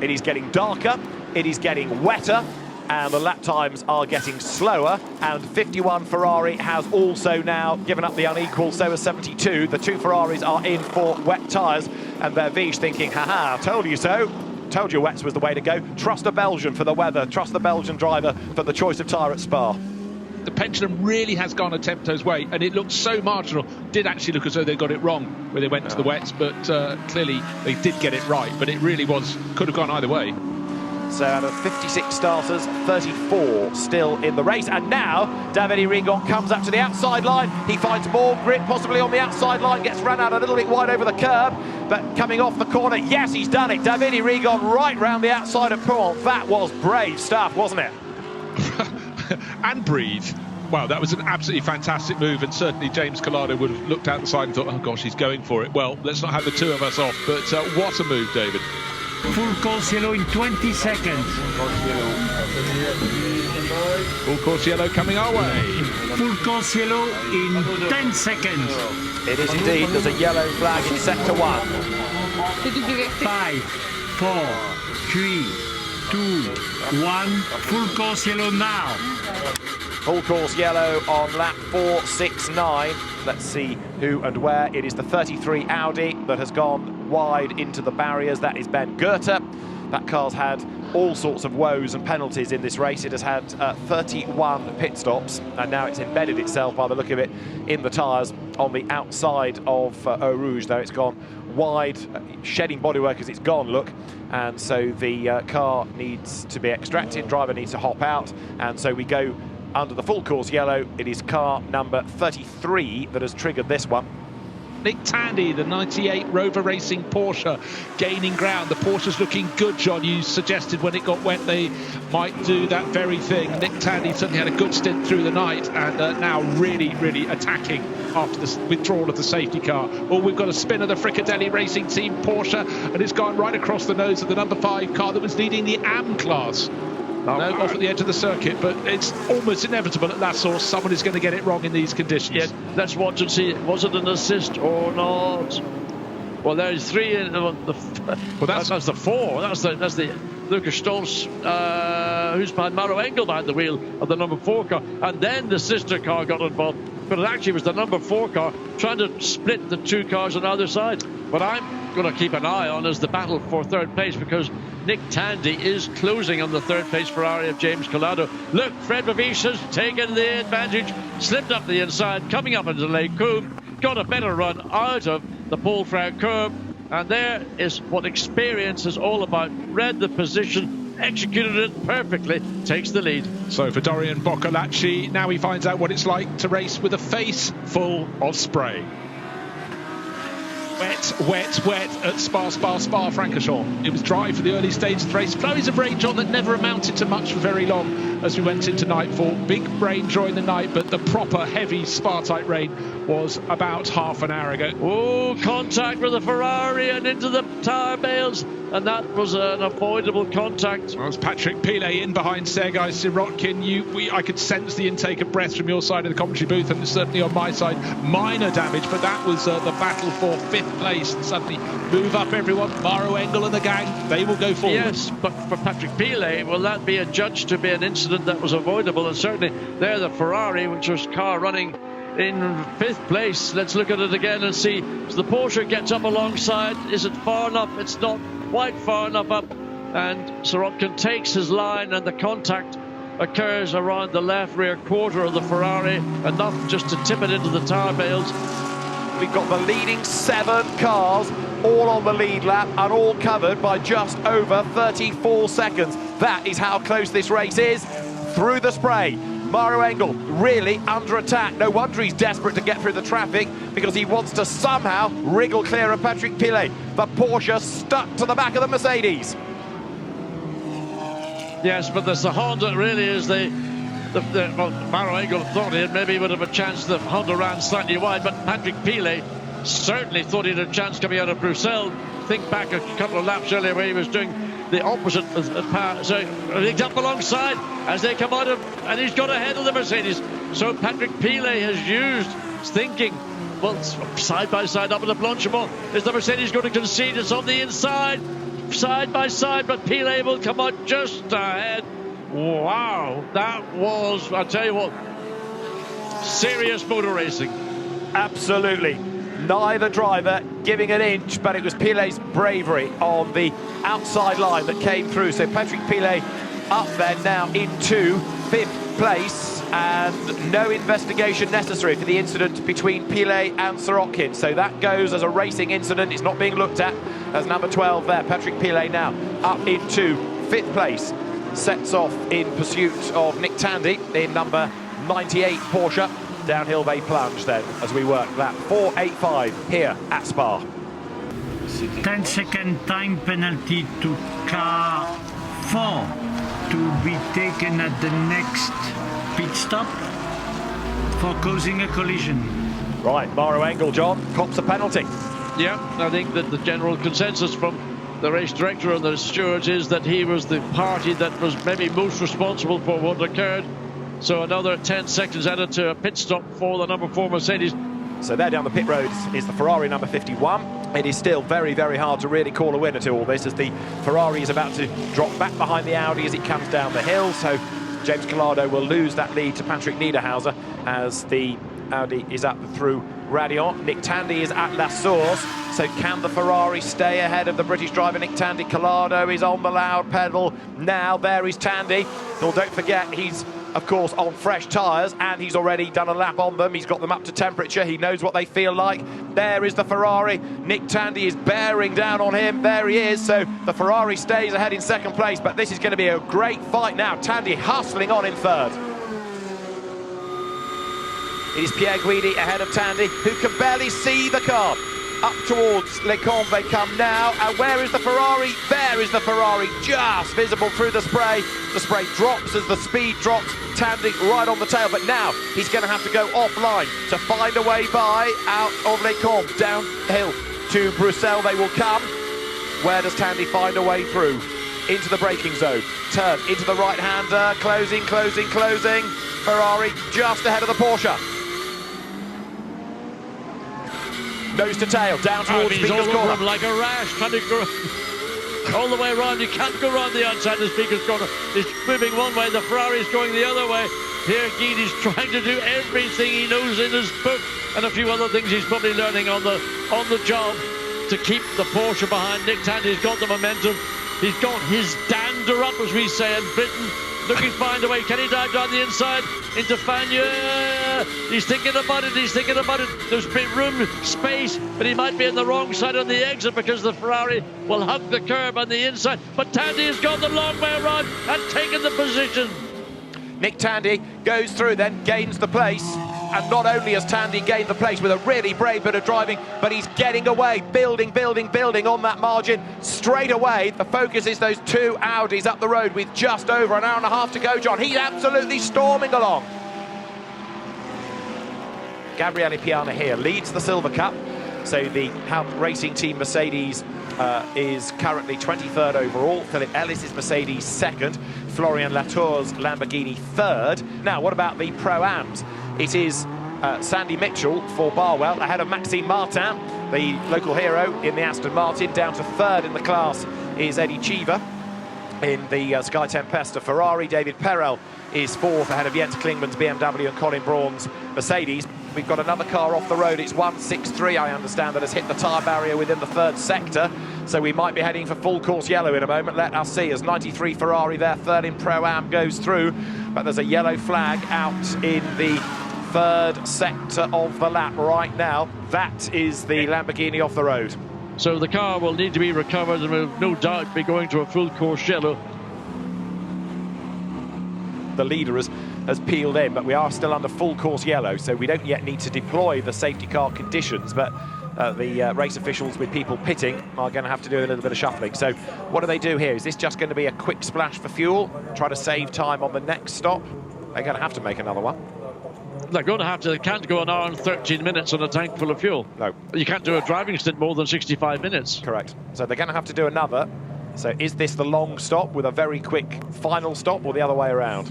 It is getting darker. It is getting wetter. And the lap times are getting slower, and 51 Ferrari has also now given up the unequal, so is 72. The two Ferraris are in for wet tyres, and Verviche thinking, haha, told you so. Told you wets was the way to go. Trust a Belgian for the weather, trust the Belgian driver for the choice of tyre at Spa. The pendulum really has gone a Temto's way, and it looked so marginal. Did actually look as though they got it wrong when they went to the wets, but clearly they did get it right, but it really could have gone either way. So out of 56 starters, 34 still in the race. And now Davide Rigon comes up to the outside line. He finds more grip, possibly on the outside line, gets run out a little bit wide over the curb, but coming off the corner, yes, he's done it. Davide Rigon right round the outside of Pont. That was brave stuff, wasn't it? And breathe. Wow, that was an absolutely fantastic move, and certainly James Collado would have looked out the side and thought, oh gosh, he's going for it. Well, let's not have the two of us off, but what a move, David. Full course yellow in 20 seconds. Full course yellow coming our way. Full course yellow in 10 seconds. It is indeed. There's a yellow flag in sector 1. 5, 4, 3, 2, 1. Full course yellow now. Full course yellow on lap 469. Let's see who and where. It is the 33 Audi that has gone wide into the barriers. That is Ben Goethe. That car's had all sorts of woes and penalties in this race. It has had 31 pit stops, and now it's embedded itself, by the look of it, in the tyres on the outside of Eau Rouge, though it's gone wide, shedding bodywork as it's gone, look. And so the car needs to be extracted, driver needs to hop out, and so we go under the full course yellow. It is car number 33 that has triggered this one. Nick Tandy, the 98 Rover Racing Porsche, gaining ground. The Porsche's looking good, John. You suggested when it got wet they might do that very thing. Nick Tandy certainly had a good stint through the night, and now really, really attacking after the withdrawal of the safety car. Oh, we've got a spin of the Fricadelli Racing Team Porsche, and it's gone right across the nose of the number 5 car that was leading the AM class. No, off at the edge of the circuit, but it's almost inevitable at La Source. Someone is going to get it wrong in these conditions. Yes, let's watch and see. Was it an assist or not? Well, there's 3 in well, that's the 4. That's the Lucas Stolz, who's behind Maro Engel behind the wheel of the number 4 car, and then the sister car got involved. But it actually was the number 4 car trying to split the 2 cars on either side. What I'm going to keep an eye on is the battle for third place, because Nick Tandy is closing on the third place Ferrari of James Collado. Look, Fred Verviche has taken the advantage, slipped up the inside, coming up into the late coupe, got a better run out of the Paul Frank curve, and there is what experience is all about. Read the position, executed it perfectly, takes the lead. So for Dorian Boccolacci, now he finds out what it's like to race with a face full of spray. Wet, wet, wet at Spa, Francorchamps. It was dry for the early stages of the race. Flurries of rain, John, that never amounted to much for very long as we went into nightfall. Big rain during the night, but the proper heavy Spa-type rain was about half an hour ago. Oh, contact with the Ferrari and into the tyre bales. and that was an avoidable contact. Well, it's Patrick Pilet in behind Sergei Sirotkin. I could sense the intake of breath from your side of the commentary booth, and certainly on my side, minor damage, but that was the battle for 5th place. And suddenly move up, everyone. Maro Engel and the gang, they will go forward. Yes, but for Patrick Pilet, will that be adjudged to be an incident that was avoidable? And certainly there, the Ferrari, which was car running in 5th place. Let's look at it again and see. So the Porsche gets up alongside. Is it far enough? It's not quite far enough up. And Sirotkin takes his line, and the contact occurs around the left rear quarter of the Ferrari, enough just to tip it into the tyre bales. We've got the leading 7 cars all on the lead lap and all covered by just over 34 seconds. That is how close this race is. Through the spray, Maro Engel really under attack. No wonder he's desperate to get through the traffic, because he wants to somehow wriggle clear of Patrick Pilet. The Porsche stuck to the back of the Mercedes. Yes, but there's the Honda really is well, Maro Engel thought he would have a chance. The Honda ran slightly wide, but Patrick Pilet certainly thought he had a chance coming out of Bruxelles. Think back a couple of laps earlier where he was doing the opposite path. So he's up alongside as they come out of, and he's got ahead of the Mercedes. So Patrick Pilet has used thinking, well, side by side up at the Blanchimont. Is the Mercedes going to concede? It's on the inside, side by side, but Pilet will come out just ahead. Wow, that was, I tell you what, serious motor racing. Absolutely. Neither driver giving an inch, but it was Pilet's bravery on the outside line that came through. So Patrick Pilet up there now into 5th place, and no investigation necessary for the incident between Pilet and Sirotkin. So that goes as a racing incident. It's not being looked at as number 12 there. Patrick Pilet now up into 5th place. Sets off in pursuit of Nick Tandy in number 98 Porsche. Downhill they plunge then as we work lap 4.85 here at Spa. 10-second time penalty to car 4 to be taken at the next pit stop for causing a collision. Right, Maro Engel, John, cops a penalty. Yeah, I think that the general consensus from the race director and the stewards is that he was the party that was maybe most responsible for what occurred. So another 10 seconds added to a pit stop for the number 4 Mercedes. So there down the pit road is the Ferrari number 51. It is still very, very hard to really call a winner to all this, as the Ferrari is about to drop back behind the Audi as it comes down the hill. So James Collado will lose that lead to Patrick Niederhauser as the Audi is up through Radion. Nick Tandy is at La Source. So can the Ferrari stay ahead of the British driver Nick Tandy? Collado is on the loud pedal. Now there is Tandy. Well, don't forget, he's of course on fresh tyres, and he's already done a lap on them. He's got them up to temperature. He knows what they feel like. There is the Ferrari. Nick Tandy is bearing down on him. There he is. So the Ferrari stays ahead in 2nd place, but this is going to be a great fight now. Tandy hustling on in 3rd. It is Pierre Guidi ahead of Tandy, who can barely see the car. Up towards Les Combes they come now, and where is the Ferrari? There is the Ferrari, just visible through the spray. The spray drops as the speed drops. Tandy right on the tail, but now he's going to have to go offline to find a way by out of Les Combes. Downhill to Bruxelles they will come. Where does Tandy find a way through? Into the braking zone, turn into the right-hander, closing. Ferrari just ahead of the Porsche. Nose to tail, down towards Speaker's Corner. Like a rash, trying to go all the way around. You can't go around the outside of the Speaker's Corner. He's moving one way, the Ferrari's going the other way. Pierre Guidi's trying to do everything he knows in his book, and a few other things he's probably learning on the job to keep the Porsche behind. Nick Tandy's got the momentum. He's got his dander up, as we say in Britain. Looking to find a way. Can he dive down the inside into Fagnes? He's thinking about it. There's been room, space, but he might be on the wrong side on the exit because the Ferrari will hug the curb on the inside. But Tandy has gone the long way around and taken the position. Nick Tandy goes through, then gains the place. And not only has Tandy gained the place with a really brave bit of driving, but he's getting away, building on that margin. Straight away, the focus is those 2 Audis up the road with just over an hour and a half to go, John. He's absolutely storming along. Gabriele Piana here leads the Silver Cup. So the Racing Team Mercedes is currently 23rd overall. Philip Ellis' Mercedes 2nd. Florian Latour's Lamborghini 3rd. Now, what about the Pro-Ams? It is Sandy Mitchell for Barwell ahead of Maxime Martin, the local hero in the Aston Martin. Down to 3rd in the class is Eddie Cheever in the Sky Tempesta Ferrari. David Perel is 4th ahead of Jens Klingman's BMW and Colin Braun's Mercedes. We've got another car off the road. It's 163, I understand, that has hit the tyre barrier within the 3rd sector. So we might be heading for full course yellow in a moment. Let us see as 93 Ferrari, their 3rd in Pro-Am, goes through. But there's a yellow flag out in the 3rd sector of the lap right now. That is the Lamborghini off the road. So the car will need to be recovered and will no doubt be going to a full course yellow. The leader has peeled in, but we are still under full course yellow, so we don't yet need to deploy the safety car conditions, but the race officials with people pitting are going to have to do a little bit of shuffling. So what do they do here? Is this just going to be a quick splash for fuel, try to save time on the next stop? They're going to have to make another one. They're going to have to. They can't go an hour and 13 minutes on a tank full of fuel. No. You can't do a driving stint more than 65 minutes. Correct. So they're going to have to do another. So is this the long stop with a very quick final stop, or the other way around?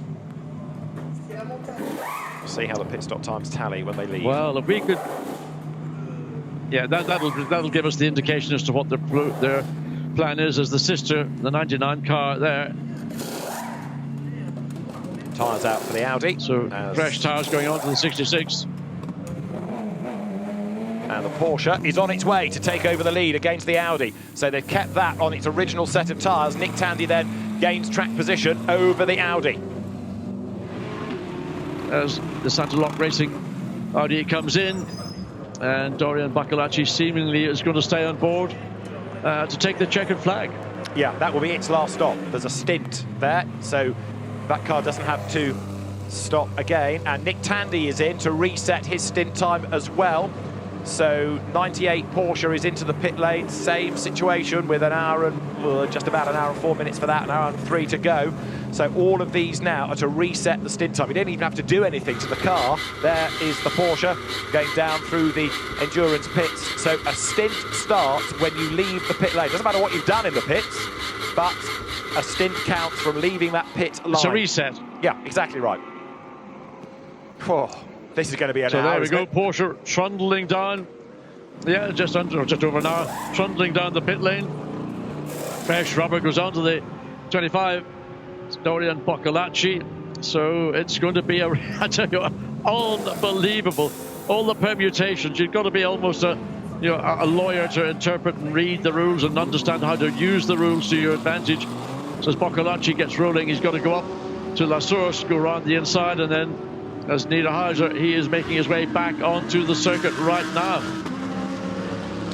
See how the pit stop times tally when they leave. Well, if we could... Yeah, that'll give us the indication as to what their plan is, as the sister, the 99 car there. Tyres out for the Audi. So fresh tyres going on to the 66. And the Porsche is on its way to take over the lead against the Audi. So they've kept that on its original set of tyres. Nick Tandy then gains track position over the Audi. As the Santa Lock Racing Audi comes in, and Dorian Bacalacci seemingly is going to stay on board to take the checkered flag. Yeah, that will be its last stop. There's a stint there, so that car doesn't have to stop again. And Nick Tandy is in to reset his stint time as well. So 98 Porsche is into the pit lane, same situation with an hour and just about an hour and 4 minutes for that, an hour and 3 to go. So all of these now are to reset the stint time. You don't even have to do anything to the car. There is the Porsche going down through the endurance pits. So a stint starts when you leave the pit lane. Doesn't matter what you've done in the pits, but a stint counts from leaving that pit line. It's a reset. Yeah, exactly right. Oh, this is going to be an hour. So there we go, Porsche trundling down. Yeah, just over an hour, trundling down the pit lane. Fresh rubber goes on to the 25. It's Dorian Bacalacci. So it's going to be I tell you, unbelievable. All the permutations. You've got to be almost a lawyer to interpret and read the rules and understand how to use the rules to your advantage. So as Bacalacci gets rolling, he's got to go up to La Source, go around the inside, and then as Niederhauser, he is making his way back onto the circuit right now.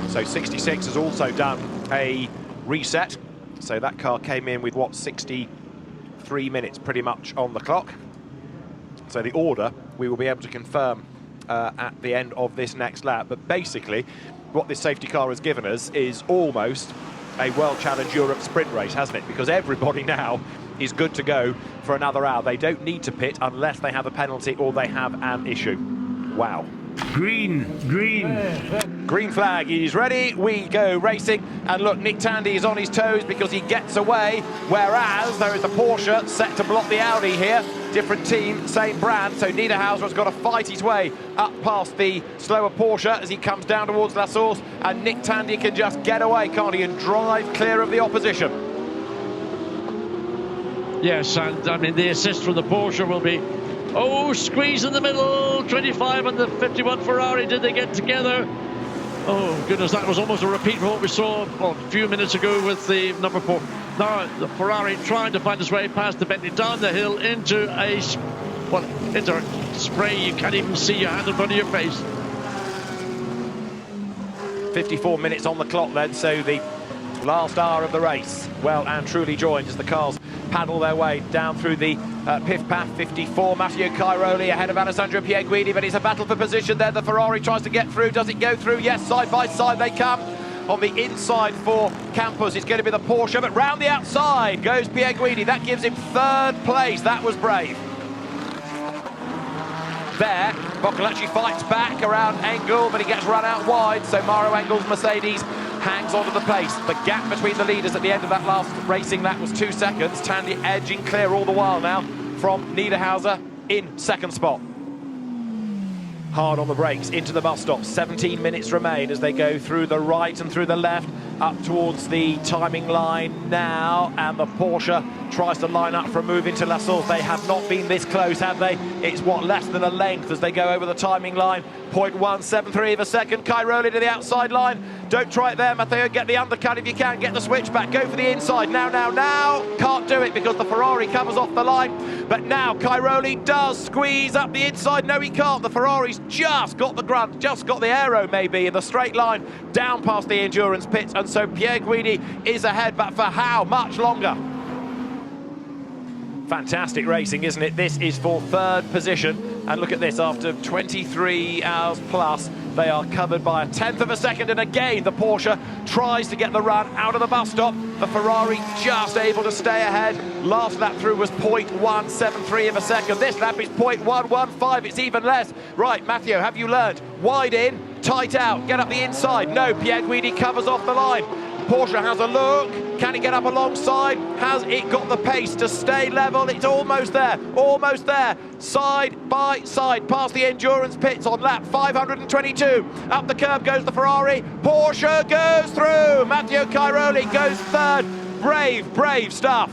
So 66 has also done a reset. So that car came in with, 63 minutes pretty much on the clock. So the order we will be able to confirm at the end of this next lap. But basically, what this safety car has given us is almost a World Challenge Europe sprint race, hasn't it? Because everybody now is good to go for another hour. They don't need to pit unless they have a penalty or they have an issue. Wow. Green. Green flag, he's ready, we go racing. And look, Nick Tandy is on his toes because he gets away, whereas there is the Porsche set to block the Audi here. Different team, same brand, so Niederhauser has got to fight his way up past the slower Porsche as he comes down towards La Source, and Nick Tandy can just get away, can't he, and drive clear of the opposition. Yes, and I mean the assist from the Porsche will be, squeeze in the middle, 25 and the 51 Ferrari, did they get together? Oh goodness, that was almost a repeat of what we saw a few minutes ago with the number 4. Now the Ferrari trying to find its way past the Bentley, down the hill into a spray, you can't even see your hand in front of your face. 54 minutes on the clock then, so the last hour of the race well and truly joined as the cars paddle their way down through the Piff Path. 54, Matteo Cairoli ahead of Alessandro Pierguidi, but it's a battle for position there. The Ferrari tries to get through. Does it go through? Yes, side by side they come. On the inside for Campos, it's going to be the Porsche, but round the outside goes Pierguidi. That gives him 3rd place. That was brave. There, Bacalacci fights back around Engel, but he gets run out wide, so Mauro Engel's Mercedes hangs onto the pace. The gap between the leaders at the end of that last racing lap was 2 seconds. Tandy edging clear all the while now from Niederhauser in second spot. Hard on the brakes into the bus stop. 17 minutes remain as they go through the right and through the left up towards the timing line now, and the Porsche tries to line up for a move into La Source. They have not been this close, have they? It's what, less than a length as they go over the timing line. 0.173 of a second. Cairoli to the outside line. Don't try it there, Matteo. Get the undercut if you can. Get the switchback. Go for the inside. Now. Can't do it because the Ferrari covers off the line. But now Cairoli does squeeze up the inside. No, he can't. The Ferrari's just got the grunt, just got the aero maybe in the straight line down past the endurance pits. And so Pierre Guidi is ahead, but for how much longer? Fantastic racing, isn't it? This is for third position. And look at this, after 23 hours plus, they are covered by 1/10 of a second. And again, the Porsche tries to get the run out of the bus stop. The Ferrari just able to stay ahead. Last lap through was 0.173 of a second. This lap is 0.115, it's even less. Right, Matteo, have you learned? Wide in, tight out, get up the inside. No, Pierre Guidi covers off the line. Porsche has a look. Can he get up alongside? Has it got the pace to stay level? It's almost there, almost there. Side by side, past the endurance pits on lap 522. Up the curb goes the Ferrari. Porsche goes through. Matteo Cairoli goes third. Brave stuff.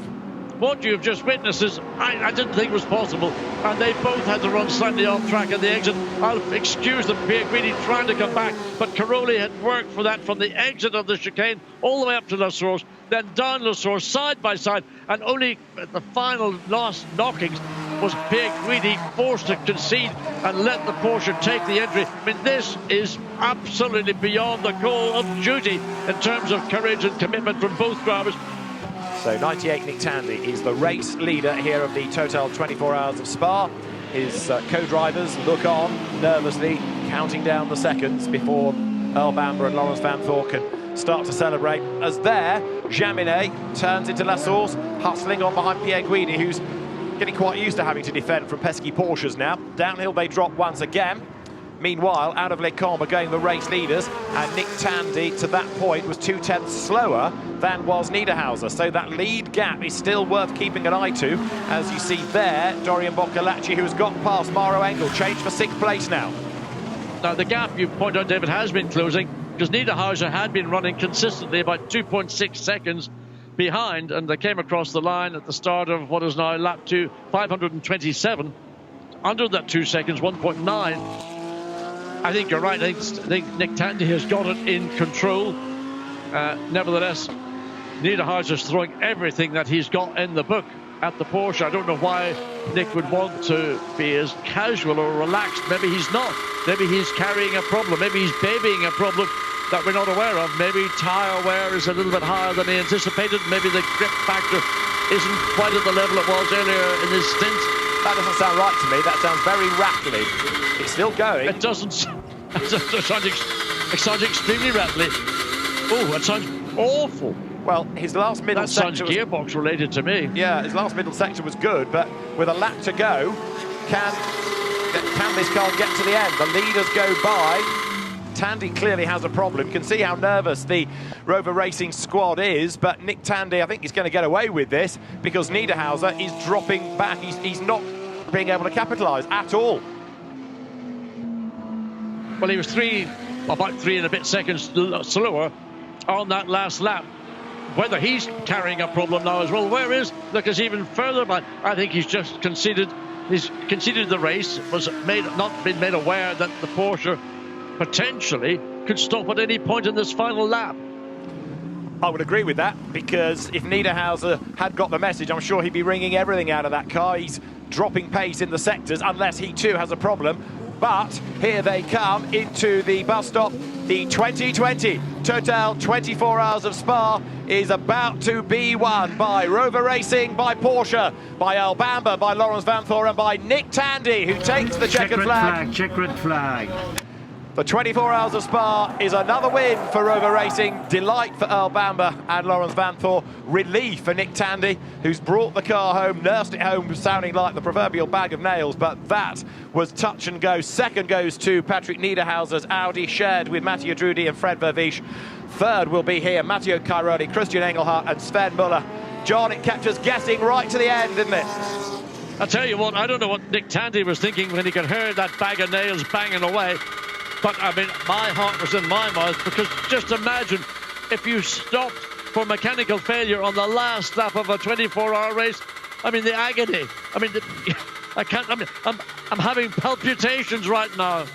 What you've just witnessed is, I didn't think was possible, and they both had to run slightly off track at the exit. I'll excuse them, Pierre Guidi trying to come back, but Cairoli had worked for that from the exit of the chicane all the way up to La Source, then down La Source side by side, and only at the final last knockings was Pierre Guidi forced to concede and let the Porsche take the entry. I mean, this is absolutely beyond the call of duty in terms of courage and commitment from both drivers. So 98 Nick Tandy is the race leader here of the Total 24 Hours of Spa. His co-drivers look on nervously, counting down the seconds before Earl Bamber and Lawrence Van Thor can start to celebrate. As there, Jaminet turns into La Source, hustling on behind Pierre Guidi, who's getting quite used to having to defend from pesky Porsches now. Downhill they drop once again. Meanwhile, out of Les Combes are going the race leaders, and Nick Tandy, to that point, was 2/10 slower than was Niederhauser. So that lead gap is still worth keeping an eye to. As you see there, Dorian Boccolacci, who has got past Maro Engel, changed for 6th place now. Now, the gap, you point out, David, has been closing, because Niederhauser had been running consistently about 2.6 seconds behind, and they came across the line at the start of what is now lap 527. Under that 2 seconds, 1.9. I think you're right. I think Nick Tandy has got it in control. Nevertheless, Niederhauser's throwing everything that he's got in the book at the Porsche. I don't know why Nick would want to be as casual or relaxed. Maybe he's not. Maybe he's carrying a problem. Maybe he's babying a problem that we're not aware of. Maybe tyre wear is a little bit higher than he anticipated. Maybe the grip factor isn't quite at the level it was earlier in his stint. That doesn't sound right to me. That sounds very rattly. It's still going. It doesn't. It sounds extremely rattly. Oh, that sounds awful. Well, his last middle section... That sounds gearbox related to me. Yeah, his last middle section was good, but with a lap to go, can this car get to the end? The leaders go by. Tandy clearly has a problem. You can see how nervous the Rover Racing squad is, but Nick Tandy, I think, is going to get away with this because Niederhauser is dropping back. He's not being able to capitalise at all. Well, he was about 3 and a bit seconds slower on that last lap. Whether he's carrying a problem now as well, where is Lucas even further back? I think he's just conceded. He's conceded the race, not been made aware that the Porsche potentially could stop at any point in this final lap. I would agree with that, because if Niederhauser had got the message, I'm sure he'd be wringing everything out of that car. He's dropping pace in the sectors, unless he too has a problem. But here they come into the bus stop. The 2020 Total 24 Hours of Spa is about to be won by Rover Racing, by Porsche, by Earl Bamber, by Lawrence Van Thor, and by Nick Tandy, who takes the checkered flag. Checkered flag. The 24 Hours of Spa is another win for Rover Racing. Delight for Earl Bamber and Lawrence Van Thor. Relief for Nick Tandy, who's brought the car home, nursed it home, sounding like the proverbial bag of nails, but that was touch and go. Second goes to Patrick Niederhauser's Audi, shared with Mattia Drudi and Fred Vervisch. Third will be here Matteo Cairoli, Christian Engelhardt and Sven Muller. John, it kept us guessing right to the end, didn't it? I'll tell you what, I don't know what Nick Tandy was thinking when he could hear that bag of nails banging away. But, I mean, my heart was in my mouth, because just imagine if you stopped for mechanical failure on the last lap of a 24-hour race. I mean, the agony. I mean, I'm having palpitations right now.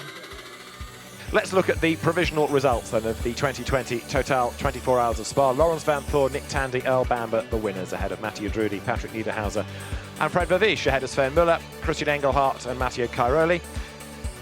Let's look at the provisional results then of the 2020 Total 24 Hours of Spa. Laurens Vanthoor, Nick Tandy, Earl Bamber, the winners, ahead of Mathieu Drudy, Patrick Niederhauser and Fred Vervisch, ahead of Sven Muller, Christian Engelhardt and Matteo Cairoli.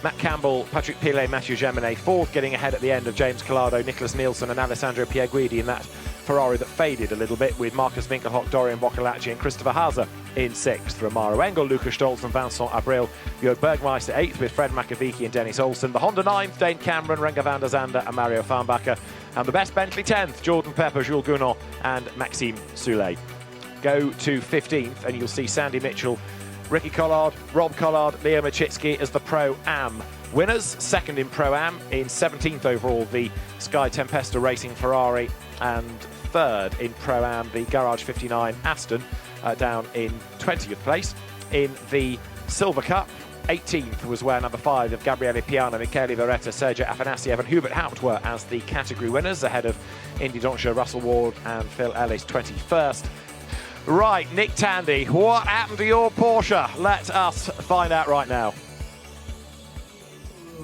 Matt Campbell, Patrick Pilet, Mathieu Jaminet fourth, getting ahead at the end of James Collado, Nicholas Nielsen and Alessandro Pierguidi in that Ferrari that faded a little bit, with Marcus Winkelhock, Dorian Boccolacci and Christopher Haase in sixth. Romaro Engel, Lucas Stolz and Vincent Abril. Jörg Bergmeister eighth, with Fred Makovici and Dennis Olsen. The Honda ninth, Dane Cameron, Renger van der Zande and Mario Farnbacher. And the best Bentley 10th, Jordan Pepper, Jules Gounon and Maxime Soulet. Go to 15th and you'll see Sandy Mitchell, Ricky Collard, Rob Collard, Leo Machitsky as the Pro-Am winners. Second in Pro-Am, in 17th overall, the Sky Tempesta Racing Ferrari, and third in Pro-Am, the Garage 59 Aston, down in 20th place. In the Silver Cup, 18th was where number 5 of Gabriele Piana, Michele Beretta, Sergio Afanasiev and Hubert Haupt were as the category winners, ahead of Indy Dontje, Russell Ward and Phil Ellis 21st. Right, Nick Tandy, what happened to your Porsche? Let us find out right now.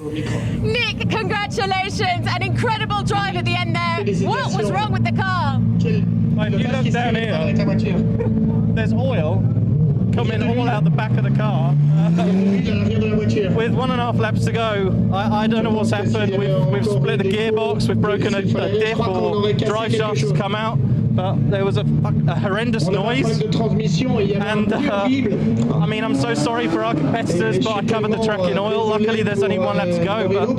Nick, congratulations, an incredible drive at the end there. What was wrong with the car? If you look down here, there's oil coming all out the back of the car. With 1.5 laps to go, I don't know what's happened. We've split the gearbox, we've broken a diff, or drive shafts has come out. But there was a horrendous noise, and I mean, I'm so sorry for our competitors, but I covered the track in oil. Luckily, there's only 1 lap to go. But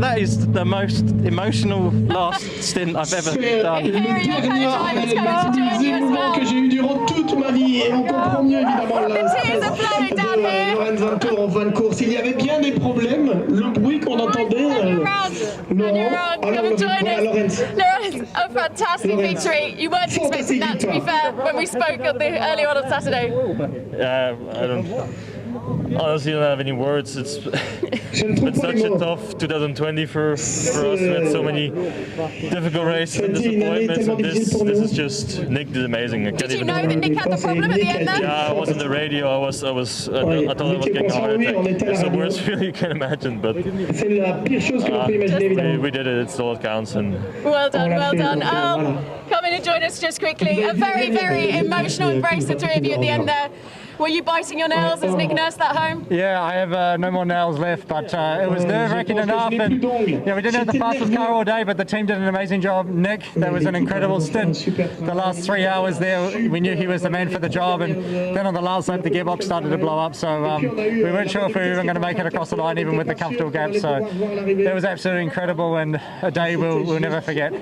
that is the most emotional last stint I've ever done. The tears are flowing down here. Il y avait bien des problèmes. Le bruit qu'on entendait. Come and join us. Laurens, a fantastic victory. You weren't expecting that, to be fair, when we spoke earlier on Saturday. Honestly, I don't have any words. It's been such a tough 2020 for us. We had so many difficult races and disappointments, and this is just, Nick did amazing. Did you know that Nick had the problem at the end there? Yeah, I was on the radio. I thought I was getting a heart attack. It's the worst feeling you can imagine, but we did it. It's all that counts. And well done, well done. Come in and join us just quickly. A very, very emotional embrace, the three of you at the end there. Were you biting your nails as Nick nursed that home? Yeah, I have no more nails left, but it was nerve-wracking enough. And yeah, we didn't have the fastest car all day, but the team did an amazing job. Nick, that was an incredible stint. The last 3 hours there, we knew he was the man for the job, and then on the last lap, the gearbox started to blow up. So we weren't sure if we were even going to make it across the line, even with the comfortable gap. So it was absolutely incredible, and a day we'll never forget.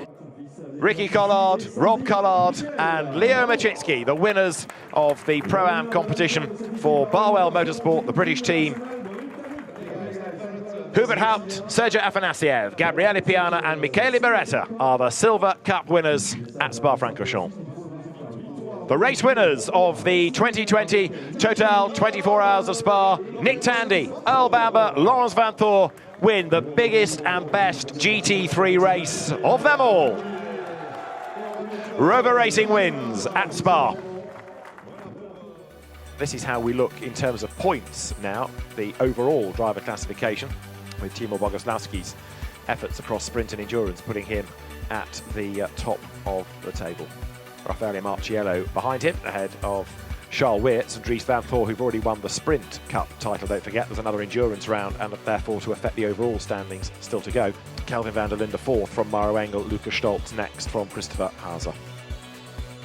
Ricky Collard, Rob Collard and Leo Machitsky, the winners of the Pro-Am competition for Barwell Motorsport, the British team. Hubert Haupt, Sergio Afanasiev, Gabriele Piana and Michele Beretta are the Silver Cup winners at Spa-Francorchamps. The race winners of the 2020 Total 24 Hours of Spa, Nick Tandy, Earl Bamber, Laurens Vanthoor, win the biggest and best GT3 race of them all. Rover Racing wins at Spa. This is how we look in terms of points now, the overall driver classification, with Timo Bogoslavski's efforts across sprint and endurance putting him at the top of the table. Raffaele Marciello behind him, ahead of Charles Weerts and Dries Vanthoor, who've already won the Sprint Cup title. Don't forget, there's another endurance round, and therefore to affect the overall standings still to go. Kelvin van der Linde fourth from Mauro Engel, Lucas Stolz next from Christopher Haase.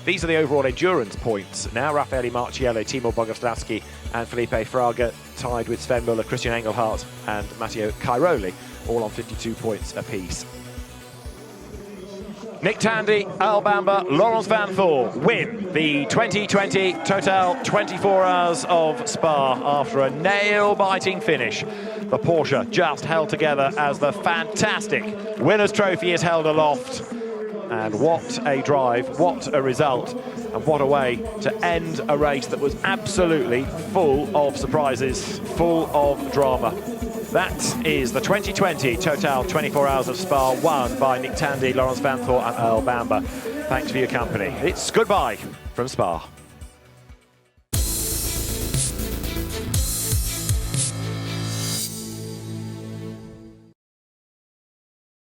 These are the overall endurance points. Now Raffaele Marciello, Timo Bogoslavski and Felipe Fraga tied with Sven Muller, Christian Engelhardt and Matteo Cairoli, all on 52 points apiece. Nick Tandy, Earl Bamber, Laurens Van Thor win the 2020 Total 24 Hours of Spa after a nail-biting finish. The Porsche just held together as the fantastic winner's trophy is held aloft. And what a drive, what a result, and what a way to end a race that was absolutely full of surprises, full of drama. That is the 2020 Total 24 Hours of Spa, won by Nick Tandy, Laurens Van Thor and Earl Bamber. Thanks for your company. It's goodbye from Spa.